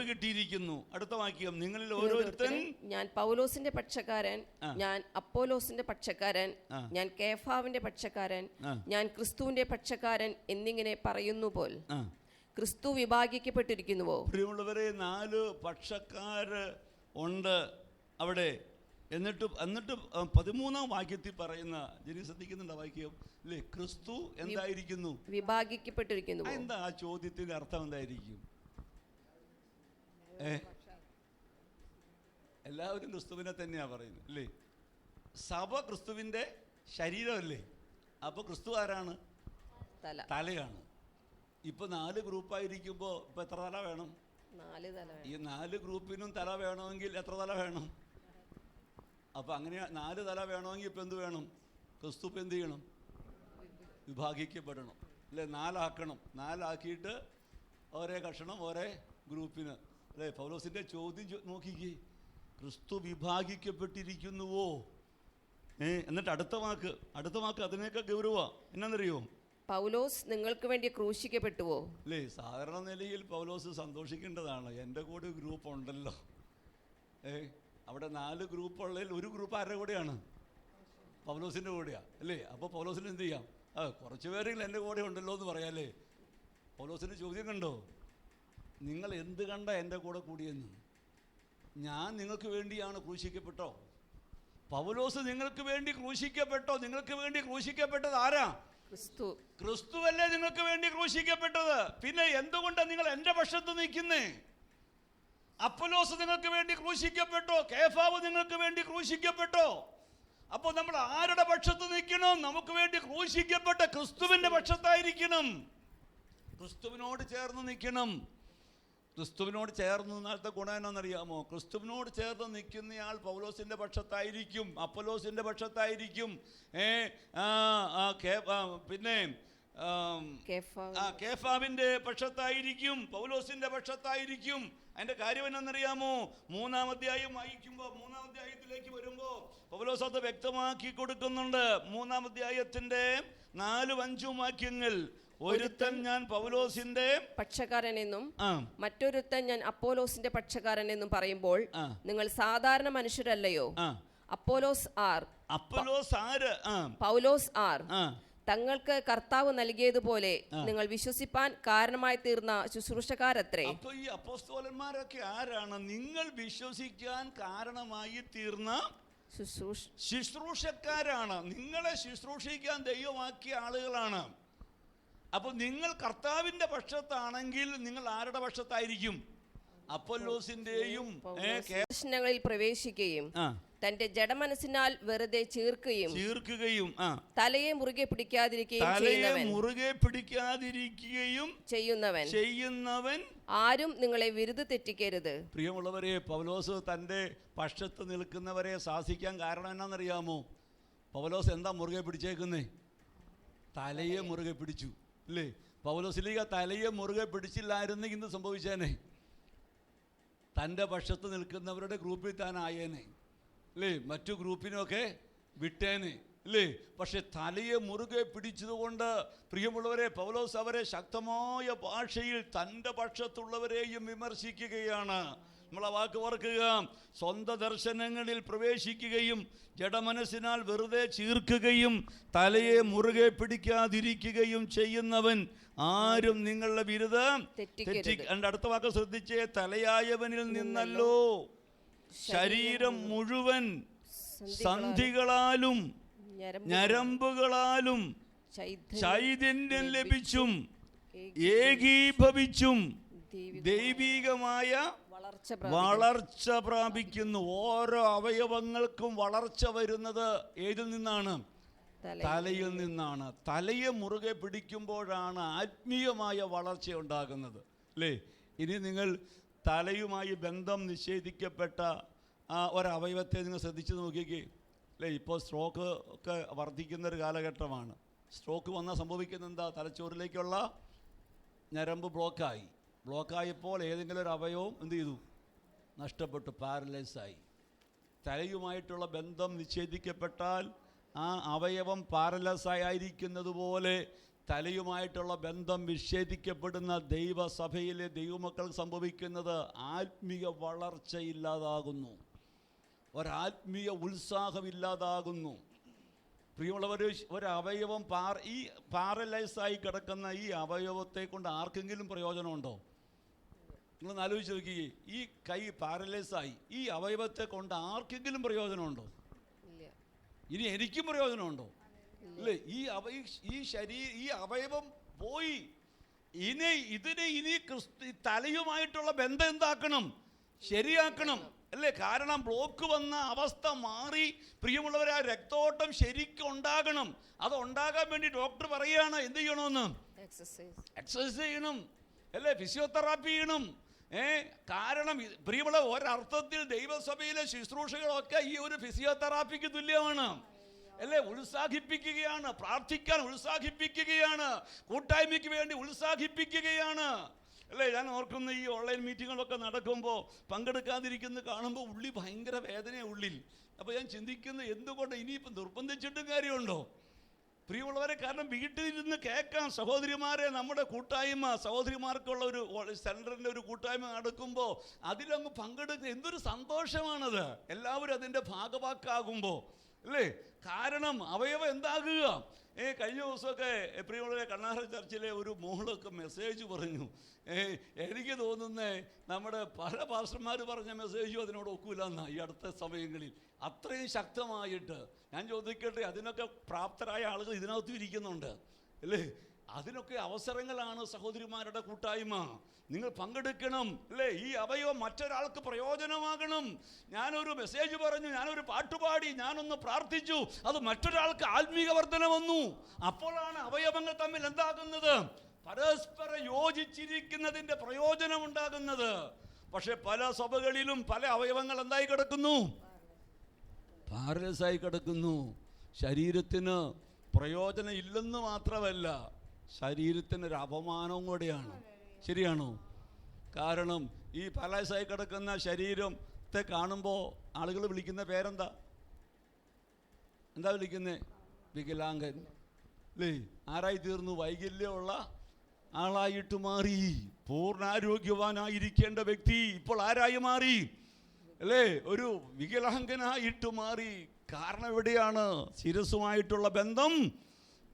കിട്ടിയിരിക്കുന്നു. അടുത്ത വാക്യം, നിങ്ങളിൽ ഓരോരുത്തൻ, ഞാൻ പൗലോസിന്റെ പക്ഷക്കാരൻ, ഞാൻ അപ്പോലോസിന്റെ പക്ഷക്കാരൻ, ഞാൻ കേഫാവിന്റെ പക്ഷക്കാരൻ, ഞാൻ ക്രിസ്തുവിന്റെ പക്ഷക്കാരൻ എന്നിങ്ങനെ പറയുന്നു പോൽ ക്രിസ്തു വിഭാഗിക്കപ്പെട്ടിരിക്കുന്നുവോ? പ്രിയമുള്ളവരെ, 4 പക്ഷക്കാര് ഉണ്ട് അവിടെ. എന്നിട്ട് 13-ാം വാക്യത്തിൽ പറയുന്ന, ജനി ശ്രദ്ധിക്കുന്നുണ്ട് വാക്യം അല്ലേ? ക്രിസ്തു എന്തായിരിക്കുന്നു? വിഭാഗിക്കപ്പെട്ടിരിക്കുന്നു. എന്താ ആ ചോദ്യത്തിന്റെ അർത്ഥം? എന്തായിരിക്കും? എല്ലാവരും ക്രിസ്തുവിനെ തന്നെയാ പറയുന്നത് അല്ലേ? സഭ ക്രിസ്തുവിന്റെ ശരീരമല്ലേ? അപ്പൊ ക്രിസ്തു ആരാണ്? തലയാണ്. ഇപ്പൊ 4 ഗ്രൂപ്പായിരിക്കുമ്പോ ഇപ്പൊ എത്ര തല വേണം? 4 തല. ഈ 4 ഗ്രൂപ്പിനും തല വേണമെങ്കിൽ എത്ര തല വേണം? അപ്പൊ അങ്ങനെ 4 തല വേണമെങ്കിൽ ഇപ്പൊ എന്ത് വേണം? ക്രിസ്തു ഇപ്പൊ എന്ത് ചെയ്യണം? വിഭാഗിക്കപ്പെടണം അല്ലെ? 4 ആക്കണം. 4 ആക്കിയിട്ട് ഓരോ കഷണം ഓരോ ഗ്രൂപ്പിന് അല്ലെ? പൗലോസിന്റെ ചോദ്യം നോക്കിക്കേ, ക്രിസ്തു വിഭാഗിക്കപ്പെട്ടിരിക്കുന്നുവോ? എന്നിട്ട് അടുത്ത വാക്ക് അതിനേക്കാൾ ഗൗരവ. എന്നാന്നറിയോ? പൗലോസ് നിങ്ങൾക്ക് വേണ്ടി ക്രൂശിക്കപ്പെട്ടുവോ? അല്ലേ? സാധാരണ നിലയിൽ പൗലോസ് സന്തോഷിക്കേണ്ടതാണ്, എൻ്റെ കൂടെ ഗ്രൂപ്പ് ഉണ്ടല്ലോ. അവിടെ 4 ഗ്രൂപ്പുള്ളതിൽ ഒരു ഗ്രൂപ്പ് ആരുടെ കൂടെയാണ്? പൗലോസിൻ്റെ കൂടെയാ അല്ലേ? അപ്പോൾ പൗലോസിന് എന്ത് ചെയ്യാം? കുറച്ച് പേരെങ്കിലും എൻ്റെ കൂടെ ഉണ്ടല്ലോ എന്ന് പറയാല്ലേ? പൗലോസിൻ്റെ ചോദ്യം കണ്ടോ? നിങ്ങൾ എന്ത് കണ്ട എൻ്റെ കൂടെ കൂടിയെന്ന്? ഞാൻ നിങ്ങൾക്ക് വേണ്ടിയാണ് ക്രൂശിക്കപ്പെട്ടോ? പൗലോസ് നിങ്ങൾക്ക് വേണ്ടി ക്രൂശിക്കപ്പെട്ടോ? നിങ്ങൾക്ക് വേണ്ടി ക്രൂശിക്കപ്പെട്ടത് ആരാ? ക്രിസ്തുവല്ലേ നിങ്ങൾക്ക് വേണ്ടി ക്രൂശിക്കപ്പെട്ടത്. പിന്നെ എന്തുകൊണ്ടാണ് നിങ്ങൾ എൻ്റെ പക്ഷത്ത് നിൽക്കുന്നേ? അപ്പൊലോസ് നിങ്ങൾക്ക് വേണ്ടി ക്രൂശിക്കപ്പെട്ടോ? കേഫാവ് നിങ്ങൾക്ക് വേണ്ടി ക്രൂശിക്കപ്പെട്ടോ? അപ്പോൾ നമ്മൾ ആരുടെ പക്ഷത്ത് നിൽക്കണം? നമുക്ക് വേണ്ടി ക്രൂശിക്കപ്പെട്ട ക്രിസ്തുവിന്റെ പക്ഷത്തായിരിക്കണം. ക്രിസ്തുവിനോട് ചേർന്ന് നിൽക്കണം. ക്രിസ്തുവിനോട് ചേർന്ന് നിന്നാലത്തെ ഗുണം എന്നാണെന്നറിയാമോ? ക്രിസ്തുവിനോട് ചേർന്ന് നിൽക്കുന്നയാൾ പൗലോസിന്റെ പക്ഷത്തായിരിക്കും, അപ്പൊലോസിന്റെ പക്ഷത്തായിരിക്കും, പിന്നെ കേഫാവിന്റെ പക്ഷത്തായിരിക്കും, പൗലോസിന്റെ പക്ഷത്തായിരിക്കും. അതിന്റെ കാര്യം എന്നാണെന്നറിയാമോ? 3-ാം അധ്യായം വായിക്കുമ്പോൾ, 3-ാം അധ്യായത്തിലേക്ക് വരുമ്പോൾ പൗലോസ് അത് വ്യക്തമാക്കി കൊടുക്കുന്നുണ്ട്. 3-ാം അധ്യായത്തിന്റെ 4-5 വാക്യങ്ങൾ. ഒരുത്തൻ ഞാൻ പൗലോസിന്റെ പക്ഷക്കാരനെന്നും മറ്റൊരുത്തൻ ഞാൻ അപ്പോലോസിന്റെ പക്ഷക്കാരനെന്നും പറയുമ്പോൾ നിങ്ങൾ സാധാരണ മനുഷ്യരല്ലയോ? അപ്പോലോസ് ആർ? പൗലോസ് ആർ? തങ്ങൾക്ക് കർത്താവ് നൽകിയതുപോലെ നിങ്ങൾ വിശ്വസിപ്പാൻ കാരണമായി തീർന്ന ശുശ്രൂഷക്കാരത്രേ. അപ്പൊ ഈ അപ്പോസ്തലന്മാരൊക്കെ ആരാണ്? നിങ്ങൾ വിശ്വസിക്കാൻ കാരണമായി തീർന്ന ശുശ്രൂഷക്കാരാണ്. നിങ്ങളെ ശുശ്രൂഷിക്കാൻ ദൈവമാക്കിയ ആളുകളാണ്. അപ്പൊ നിങ്ങൾ കർത്താവിന്റെ പക്ഷത്താണെങ്കിൽ നിങ്ങൾ ആരുടെ പക്ഷത്തായിരിക്കും? അപ്പൊല്ലോസിന്റെയും പ്രശ്നങ്ങളിൽ പ്രവേശിക്കുകയും തന്റെ ജഡമനസ്സിനാൽ വെറുതെ ചീർക്കുകയും തലയെ മുറുകെ പിടിക്കാതിരിക്കുകയും ചെയ്യുന്നവൻ ആരും നിങ്ങളെ വിരുദ് തെറ്റിക്കരുത്. പ്രിയമുള്ളവരെ, പൗലോസ് തന്റെ പക്ഷത്ത് നിൽക്കുന്നവരെ ശാസിക്കാൻ കാരണം എന്നാണെന്നറിയാമോ? പൗലോസ് എന്താ മുറുകെ പിടിച്ചേക്കുന്നേ? തലയെ മുറുകെ പിടിച്ചു, അല്ലേ? പൗലോസിലേക്ക് തലയെ മുറുകെ പിടിച്ചില്ലായിരുന്നെങ്കിൽ ഇന്ന് സംഭവിച്ചേനെ. തൻ്റെ പക്ഷത്ത് നിൽക്കുന്നവരുടെ ഗ്രൂപ്പിൽ താനായേനെ, അല്ലേ? മറ്റു ഗ്രൂപ്പിനൊക്കെ വിട്ടേനെ, അല്ലേ? പക്ഷെ തലയെ മുറുകെ പിടിച്ചതുകൊണ്ട് പ്രിയമുള്ളവരെ, പൗലോസ് അവരെ ശക്തമായ ഭാഷയിൽ തൻ്റെ പക്ഷത്തുള്ളവരെയും വിമർശിക്കുകയാണ്. നമ്മൾ ആ വാക്ക് ഓർക്കുക. സ്വന്തം ദർശനങ്ങളിൽ പ്രവേശിക്കുകയും ജഡമനസ്സിനാൽ വെറുതെ ചീർക്കുകയും തലയെ മുറുകെ പിടിക്കാതിരിക്കുകയും ചെയ്യുന്നവൻ ആരും നിങ്ങളുടെ വിരുദ്ധം തെറ്റിക്കരുത്. അടുത്ത വാക്ക് ശ്രദ്ധിച്ചേ. തലയായവനിൽ നിന്നല്ലോ ശരീരം മുഴുവൻ സന്ധികളാലും ഞരമ്പുകളാലും ചൈതന്യം ലഭിച്ചും ഏകീഭവിച്ചും ദൈവികമായ വളർച്ച പ്രാപിക്കുന്നു. ഓരോ അവയവങ്ങൾക്കും വളർച്ച വരുന്നത് ഏതിൽ നിന്നാണ്? തലയിൽ നിന്നാണ്. തലയെ മുറുകെ പിടിക്കുമ്പോഴാണ് ആത്മീയമായ വളർച്ച ഉണ്ടാകുന്നത്, അല്ലേ? ഇനി നിങ്ങൾ തലയുമായി ബന്ധം നിഷേധിക്കപ്പെട്ട ഒരവയവത്തെ നിങ്ങൾ ശ്രദ്ധിച്ചു നോക്കിക്കേ, അല്ലേ? ഇപ്പോൾ സ്ട്രോക്ക് ഒക്കെ വർദ്ധിക്കുന്നൊരു കാലഘട്ടമാണ്. സ്ട്രോക്ക് വന്നാൽ സംഭവിക്കുന്ന എന്താ? തലച്ചോറിലേക്കുള്ള ഞരമ്പ് ബ്ലോക്കായപ്പോൾ ഏതെങ്കിലും ഒരു അവയവം എന്ത് ചെയ്തു? നഷ്ടപ്പെട്ടു, പാരലൈസായി. തലയുമായിട്ടുള്ള ബന്ധം നിഷേധിക്കപ്പെട്ടാൽ ആ അവയവം പാരലൈസായിരിക്കുന്നത് പോലെ തലയുമായിട്ടുള്ള ബന്ധം വിച്ഛേദിക്കപ്പെടുന്ന ദൈവസഭയിലെ ദൈവമക്കൾക്ക് സംഭവിക്കുന്നത് ആത്മീയ വളർച്ചയില്ലാതാകുന്നു, ഒരാത്മീയ ഉത്സാഹമില്ലാതാകുന്നു. പ്രിയമുള്ളവർ, ഒരവയവം ഈ പാരലൈസായി കിടക്കുന്ന ഈ അവയവത്തെ കൊണ്ട് ആർക്കെങ്കിലും പ്രയോജനമുണ്ടോ? നിങ്ങളൊന്ന് ആലോചിച്ച് നോക്കിയേ. ഈ കൈ പാരലൈസായി, ഈ അവയവത്തെ കൊണ്ട് ആർക്കെങ്കിലും പ്രയോജനമുണ്ടോ? ഇനി എനിക്കും പ്രയോജനമുണ്ടോ? അല്ലേ? ഈ അവയവം പോയി. ഇനി തലയുമായിട്ടുള്ള ബന്ധം എന്താക്കണം? ശരിയാക്കണം, അല്ലേ? കാരണം ബ്ലോക്ക് വന്ന അവസ്ഥ മാറി പ്രിയമുള്ളവരെ, ആ രക്തോട്ടം ശരിക്കും ഉണ്ടാകണം. അത് ഉണ്ടാകാൻ വേണ്ടി ഡോക്ടർ പറയുകയാണ് എന്ത് ചെയ്യണമെന്ന്? എക്സസൈസ് ചെയ്യണം, അല്ലേ? ഫിസിയോതെറാപ്പി ചെയ്യണം. കാരണം പ്രിയമുള്ള ഒരർത്ഥത്തിൽ ദൈവസഭയിലെ ശുശ്രൂഷകളൊക്കെ ഈ ഒരു ഫിസിയോതെറാപ്പിക്ക് തുല്യമാണ്, അല്ലേ? ഉത്സാഹിപ്പിക്കുകയാണ്, പ്രാർത്ഥിക്കാൻ ഉത്സാഹിപ്പിക്കുകയാണ്, കൂട്ടായ്മയ്ക്ക് വേണ്ടി ഉത്സാഹിപ്പിക്കുകയാണ്, അല്ലേ? ഞാൻ ഓർക്കുന്ന ഈ ഓൺലൈൻ മീറ്റിങ്ങുകളൊക്കെ നടക്കുമ്പോൾ പങ്കെടുക്കാതിരിക്കുന്നത് കാണുമ്പോൾ ഉള്ളി ഭയങ്കര വേദനയാണ് ഉള്ളിൽ. അപ്പോൾ ഞാൻ ചിന്തിക്കുന്നത്, എന്തുകൊണ്ട് ഇനിയിപ്പോൾ നിർബന്ധിച്ചിട്ടും കാര്യമുണ്ടോ? പ്രിയമുള്ളവരെ, കാരണം വീട്ടിലിരുന്ന് കേൾക്കാം. സഹോദരിമാരെ, നമ്മുടെ കൂട്ടായ്മ, സഹോദരിമാർക്കുള്ള ഒരു സെൻറ്ററിൻ്റെ ഒരു കൂട്ടായ്മ നടക്കുമ്പോൾ അതിലങ്ങ് പങ്കെടുക്കുക എന്തൊരു സന്തോഷമാണത്, എല്ലാവരും അതിൻ്റെ ഭാഗവാക്കാകുമ്പോൾ, അല്ലേ? കാരണം അവയവം എന്താകുക. കഴിഞ്ഞ ദിവസമൊക്കെ പ്രിയമുള്ളവരെ, കണ്ണാറ ചർച്ചിലെ ഒരു മോളൊക്കെ മെസ്സേജ് പറഞ്ഞു. എനിക്ക് തോന്നുന്നേ നമ്മുടെ പല പാസ്റ്റർമാർ പറഞ്ഞ മെസ്സേജും അതിനോട് ഒക്കില്ലെന്നാണ് ഈ അടുത്ത സമയങ്ങളിൽ. അത്രയും ശക്തമായിട്ട് ഞാൻ ചോദിക്കട്ടെ, അതിനൊക്കെ പ്രാപ്തരായ ആളുകൾ ഇതിനകത്തും ഇരിക്കുന്നുണ്ട്, അല്ലേ? അതിനൊക്കെ അവസരങ്ങളാണ് സഹോദരിമാരുടെ കൂട്ടായ്മ. നിങ്ങൾ പങ്കെടുക്കണം, അല്ലേ? ഈ അവയവം മറ്റൊരാൾക്ക് പ്രയോജനമാകണം. ഞാനൊരു മെസ്സേജ് പറഞ്ഞു, ഞാനൊരു പാട്ടുപാടി, ഞാനൊന്ന് പ്രാർത്ഥിച്ചു, അത് മറ്റൊരാൾക്ക് ആത്മീക വർധന വന്നു. അപ്പോഴാണ് അവയവങ്ങൾ തമ്മിൽ എന്താകുന്നത്? പരസ്പരം യോജിച്ചിരിക്കുന്നതിൻ്റെ പ്രയോജനം ഉണ്ടാകുന്നത്. പക്ഷെ പല സഭകളിലും പല അവയവങ്ങൾ എന്തായി കിടക്കുന്നു? പാരലൈസായി കിടക്കുന്നു. ശരീരത്തിന് പ്രയോജനം ഇല്ലെന്ന് മാത്രമല്ല, ശരീരത്തിനൊരു അപമാനവും കൂടെയാണ്. ശരിയാണോ? കാരണം ഈ പാരലൈസായി കിടക്കുന്ന ശരീരത്തെ കാണുമ്പോൾ ആളുകൾ വിളിക്കുന്ന പേരെന്താ? വിളിക്കുന്നത്? വികലാംഗൻ, അല്ലേ? ആരായി തീർന്നു? വൈകല്യമുള്ള ആളായിട്ട് മാറി. പൂർണ്ണാരോഗ്യവാനായിരിക്കേണ്ട വ്യക്തി ഇപ്പോൾ ആരായി മാറി? അല്ലേ? ഒരു വികലാംഗനായിട്ട് മാറി. കാരണം എവിടെയാണ്? ശിരസുമായിട്ടുള്ള ബന്ധം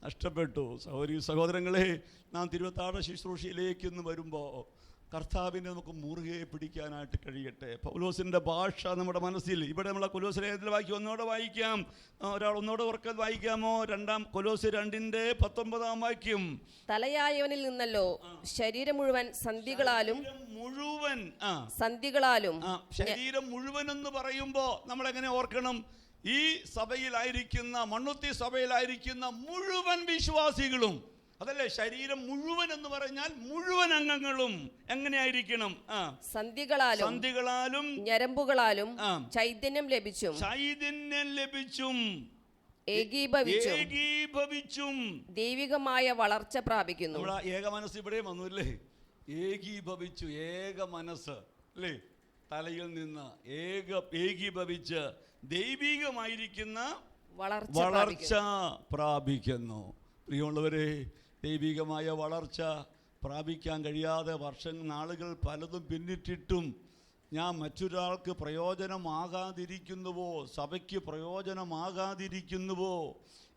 നഷ്ടപ്പെട്ടു. സഹോദരങ്ങളെ, നാം തിരുവത്താഴ ശുശ്രൂഷയിലേക്ക് ഇന്ന് വരുമ്പോൾ കർത്താവിനെ നമുക്ക് മുറുകെ പിടിക്കാനായിട്ട് കഴിയട്ടെ. പൗലോസിൻ്റെ ഭാഷ നമ്മുടെ മനസ്സിൽ, ഇവിടെ നമ്മളെ കൊലോസ്യ ലേഖനത്തിൽ വായിക്കും, ഒന്നോടെ വായിക്കാം, ഒരാൾ ഒന്നോടെ ഉറക്കെ വായിക്കാമോ? 2 കൊലോസ്യ 2:19 വാക്യം. തലയായവനിൽ നിന്നല്ലോ ശരീരം മുഴുവൻ സന്ധികളാലും ശരീരം മുഴുവൻ എന്ന് പറയുമ്പോ നമ്മൾ എങ്ങനെ ഓർക്കണം? ഈ സഭയിലായിരിക്കുന്ന, മണ്ണുത്തി സഭയിലായിരിക്കുന്ന മുഴുവൻ വിശ്വാസികളും, അതല്ലേ ശരീരം മുഴുവൻ എന്ന് പറഞ്ഞാൽ മുഴുവൻ അംഗങ്ങളും എങ്ങനെയായിരിക്കണം? സന്ധികളാലും ഞരമ്പുകളാലും ചൈതന്യം ലഭിച്ചും ഏകീഭവിച്ചും ദൈവികമായ വളർച്ച പ്രാപിക്കുന്നു. നമ്മുടെ ഏക മനസ്സ് ഇവിടെ വന്നുല്ലേ, ഏകീഭവിച്ചു, ഏക മനസ്സ് അല്ലേ, തലയിൽ നിന്ന് ഏകീഭവിച്ച് ദൈവികമായിരിക്കുന്ന വളർച്ച പ്രാപിക്കുന്നു. പ്രിയമുള്ളവരെ, ദൈവികമായ വളർച്ച പ്രാപിക്കാൻ കഴിയാതെ നാളുകൾ പലതും പിന്നിട്ടിട്ടും ഞാൻ മറ്റൊരാൾക്ക് പ്രയോജനമാകാതിരിക്കുന്നുവോ, സഭയ്ക്ക് പ്രയോജനമാകാതിരിക്കുന്നുവോ,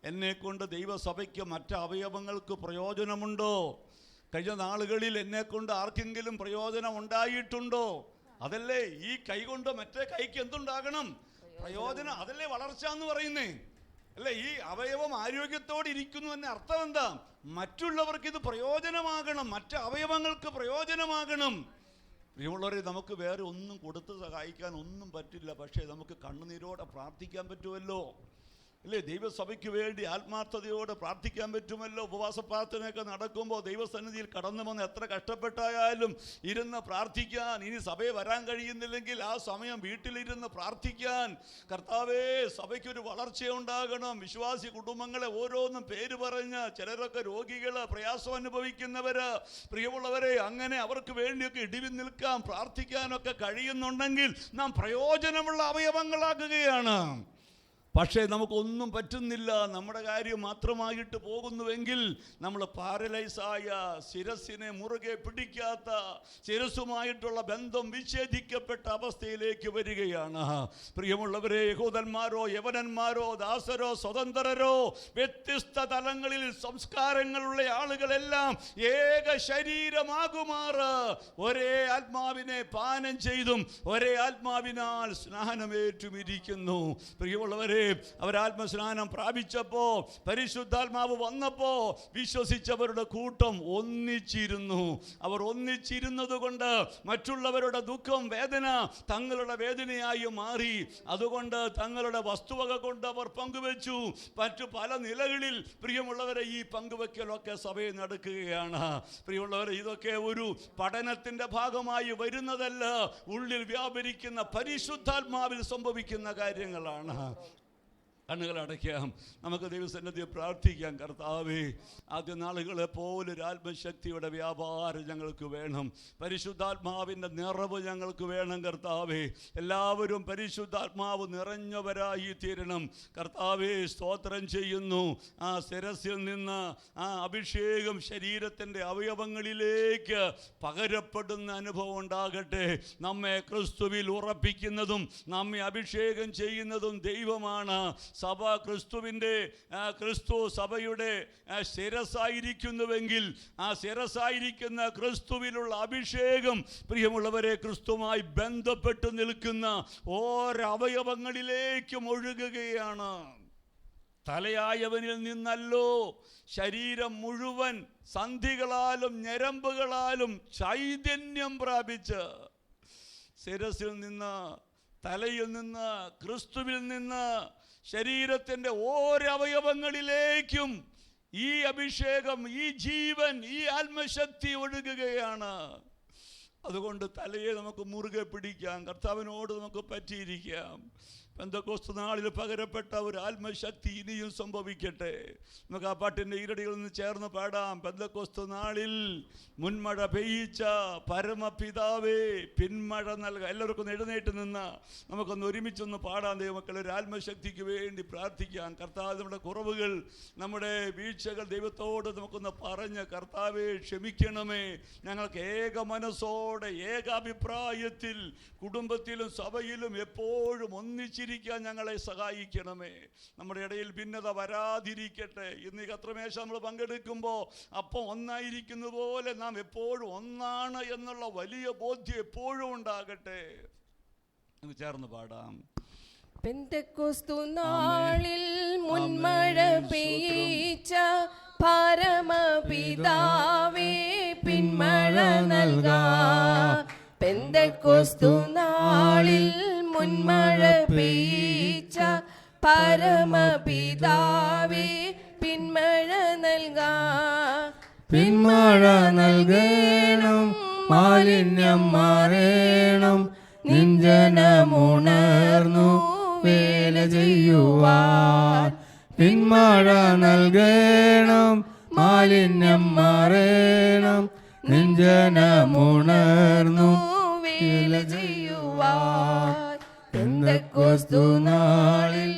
എന്നെക്കൊണ്ട് ദൈവസഭയ്ക്ക് മറ്റ് അവയവങ്ങൾക്ക് പ്രയോജനമുണ്ടോ? കഴിഞ്ഞ നാളുകളിൽ എന്നെക്കൊണ്ട് ആർക്കെങ്കിലും പ്രയോജനം ഉണ്ടായിട്ടുണ്ടോ? അതല്ലേ ഈ കൈ കൊണ്ട് മറ്റേ കൈക്ക് എന്തുണ്ടാകണം? പ്രയോജനം. അതല്ലേ വളർച്ച എന്ന് പറയുന്നേ, അല്ലേ? ഈ അവയവം ആരോഗ്യത്തോടെ ഇരിക്കുന്നു എന്ന അർത്ഥം എന്താ? മറ്റുള്ളവർക്ക് ഇത് പ്രയോജനമാകണം, മറ്റ് അവയവങ്ങൾക്ക് പ്രയോജനമാകണം. പ്രിയമുള്ളവരെ, നമുക്ക് വേറെ ഒന്നും കൊടുത്ത് സഹായിക്കാൻ ഒന്നും പറ്റില്ല, പക്ഷേ നമുക്ക് കണ്ണുനീരോടെ പ്രാർത്ഥിക്കാൻ പറ്റുമല്ലോ, അല്ലേ? ദൈവസഭയ്ക്ക് വേണ്ടി ആത്മാർത്ഥതയോടെ പ്രാർത്ഥിക്കാൻ പറ്റുമല്ലോ. ഉപവാസ പ്രാർത്ഥനയൊക്കെ നടക്കുമ്പോൾ ദൈവസന്നിധിയിൽ കടന്നു വന്ന് എത്ര കഷ്ടപ്പെട്ടായാലും ഇരുന്ന് പ്രാർത്ഥിക്കാൻ, ഇനി സഭയെ വരാൻ കഴിയുന്നില്ലെങ്കിൽ ആ സമയം വീട്ടിലിരുന്ന് പ്രാർത്ഥിക്കാൻ. കർത്താവേ, സഭയ്ക്കൊരു വളർച്ചയുണ്ടാകണം. വിശ്വാസി കുടുംബങ്ങളെ ഓരോന്നും പേര് പറഞ്ഞ്, ചിലരൊക്കെ രോഗികൾ, പ്രയാസം അനുഭവിക്കുന്നവര്, പ്രിയമുള്ളവരെ, അങ്ങനെ അവർക്ക് വേണ്ടിയൊക്കെ ഇടിവിൽ നിൽക്കാൻ, പ്രാർത്ഥിക്കാനൊക്കെ കഴിയുന്നുണ്ടെങ്കിൽ നാം പ്രയോജനമുള്ള അവയവങ്ങളാകുകയാണ്. പക്ഷേ നമുക്കൊന്നും പറ്റുന്നില്ല, നമ്മുടെ കാര്യം മാത്രമായിട്ട് പോകുന്നുവെങ്കിൽ, നമ്മൾ പാരലൈസായ, ശിരസിനെ മുറുകെ പിടിക്കാത്ത, ശിരസുമായിട്ടുള്ള ബന്ധം വിച്ഛേദിക്കപ്പെട്ട അവസ്ഥയിലേക്ക് വരികയാണ്. പ്രിയമുള്ളവരെ, യഹൂദന്മാരോ യവനന്മാരോ ദാസരോ സ്വതന്ത്രരോ വ്യത്യസ്ത തലങ്ങളിൽ സംസ്കാരങ്ങളുള്ള ആളുകളെല്ലാം ഏക ശരീരമാകുമാറ് ഒരേ ആത്മാവിനെ പാനം ചെയ്തും ഒരേ ആത്മാവിനാൽ സ്നാനമേറ്റും ഇരിക്കുന്നു. പ്രിയമുള്ളവരെ, അവർ ആത്മസ്നാനം പ്രാപിച്ചപ്പോ, പരിശുദ്ധാത്മാവ് വന്നപ്പോ വിശ്വസിച്ചവരുടെ കൂട്ടം ഒന്നിച്ചിരുന്നു. അവർ ഒന്നിച്ചിരുന്നത് കൊണ്ട് മറ്റുള്ളവരുടെ ദുഃഖം, വേദന തങ്ങളുടെ വേദനയായി മാറി. അതുകൊണ്ട് തങ്ങളുടെ വസ്തുവക കൊണ്ട് അവർ പങ്കുവെച്ചു. മറ്റു പല നിലകളിൽ പ്രിയമുള്ളവരെ ഈ പങ്കുവെക്കലൊക്കെ സഭയിൽ നടക്കുകയാണ്. പ്രിയമുള്ളവരെ, ഇതൊക്കെ ഒരു പഠനത്തിന്റെ ഭാഗമായി വരുന്നതല്ല, ഉള്ളിൽ വ്യാപരിക്കുന്ന പരിശുദ്ധാത്മാവിൽ സംഭവിക്കുന്ന കാര്യങ്ങളാണ്. കണ്ണുകൾ അടയ്ക്കാം, നമുക്ക് ദൈവസന്നിധിയിൽ പ്രാർത്ഥിക്കാം. കർത്താവേ, ആദ്യ നാളുകളെ പോലെ ഒരു ആത്മശക്തിയുടെ വ്യാപാരം ഞങ്ങൾക്ക് വേണം, പരിശുദ്ധാത്മാവിൻ്റെ നിറവ് ഞങ്ങൾക്ക് വേണം. കർത്താവേ, എല്ലാവരും പരിശുദ്ധാത്മാവ് നിറഞ്ഞവരായി തീരണം. കർത്താവേ, സ്തോത്രം ചെയ്യുന്നു. ആ ശിരസിൽ നിന്ന് ആ അഭിഷേകം ശരീരത്തിൻ്റെ അവയവങ്ങളിലേക്ക് പകരപ്പെടുന്ന അനുഭവം ഉണ്ടാകട്ടെ. നമ്മെ ക്രിസ്തുവിൽ ഉറപ്പിക്കുന്നതും നമ്മെ അഭിഷേകം ചെയ്യുന്നതും ദൈവമാണ്. സഭ ക്രിസ്തു സഭയുടെ ശിരസായിരിക്കുന്നുവെങ്കിൽ ആ ശിരസായിരിക്കുന്ന ക്രിസ്തുവിലുള്ള അഭിഷേകം, പ്രിയമുള്ളവരെ, ക്രിസ്തുവുമായി ബന്ധപ്പെട്ട് നിൽക്കുന്ന ഓരോ അവയവങ്ങളിലേക്കും ഒഴുകുകയാണ്. തലയായവനിൽ നിന്നല്ലോ ശരീരം മുഴുവൻ സന്ധികളാലും ഞരമ്പുകളാലും ചൈതന്യം പ്രാപിച്ച്, ശിരസിൽ നിന്ന്, തലയിൽ നിന്ന്, ക്രിസ്തുവിൽ നിന്ന് ശരീരത്തിൻ്റെ ഓരോ അവയവങ്ങളിലേക്കും ഈ അഭിഷേകം, ഈ ജീവൻ, ഈ ആത്മശക്തി ഒഴുകുകയാണ്. അതുകൊണ്ട് തലയെ നമുക്ക് മുറുകെ പിടിക്കാം, കർത്താവിനോട് നമുക്ക് പറ്റിയിരിക്കാം. പെന്തക്കോസ്ത് നാളിൽ പകരപ്പെട്ട ഒരു ആത്മശക്തി ഇനിയും സംഭവിക്കട്ടെ. നമുക്ക് ആ പാട്ടിൻ്റെ ഈരടികളിൽ നിന്ന് ചേർന്ന് പാടാം. പെന്തക്കോസ്ത് നാളിൽ മുൻമഴ പെയ്യിച്ച പരമപിതാവേ പിന്മഴ നൽകുക. എല്ലാവർക്കും എഴുന്നേറ്റ് നിന്ന് നമുക്കൊന്ന് ഒരുമിച്ചൊന്ന് പാടാം. ദൈവമക്കളെ, ഒരു ആത്മശക്തിക്ക് വേണ്ടി പ്രാർത്ഥിക്കാം. കർത്താവ്, നമ്മുടെ കുറവുകൾ, നമ്മുടെ വീഴ്ചകൾ ദൈവത്തോട് നമുക്കൊന്ന് പറഞ്ഞ്, കർത്താവേ ക്ഷമിക്കണമേ, ഞങ്ങൾക്ക് ഏക മനസ്സോടെ ഏകാഭിപ്രായത്തിൽ കുടുംബത്തിലും സഭയിലും എപ്പോഴും ഒന്നിച്ച് ഒരുമിച്ചിരിക്കാൻ ഞങ്ങളെ സഹായിക്കണമേ. നമ്മുടെ ഇടയിൽ ഭിന്നത വരാതിരിക്കട്ടെ. ഇന്ന് ഈ കർത്തൃമേശ നമ്മൾ പങ്കെടുക്കുമ്പോൾ അപ്പം ഒന്നായിരിക്കുന്നത് പോലെ നാം എപ്പോഴും ഒന്നാണ് എന്നുള്ള വലിയ ബോധ്യം എപ്പോഴും ഉണ്ടാകട്ടെ. എന്ന് ചേർന്ന് പാടാം. പെന്തക്കോസ്തു നാളിൽ മുൻമഴ പെയ്യിച്ച പരമപിതാവേ പിന്മഴ നൽകാം. പെന്തക്കോസ്തു നാളിൽ മുൻമഴ പെയ്യിച്ച പരമപിതാവേ പിന്മഴ നൽകാം. പിന്മഴ നൽകണം, മാലിന്യം മാറേണം, നിഞ്ജനമുണർന്നു വേല ചെയ്യുവാൻ. പിന്മഴ നൽകണം, മാലിന്യം മാറേണം, നിഞ്ജനമുണർന്നു വേല ചെയ്യുവാൻ. പെന്തക്കോസ്തു നാളിൽ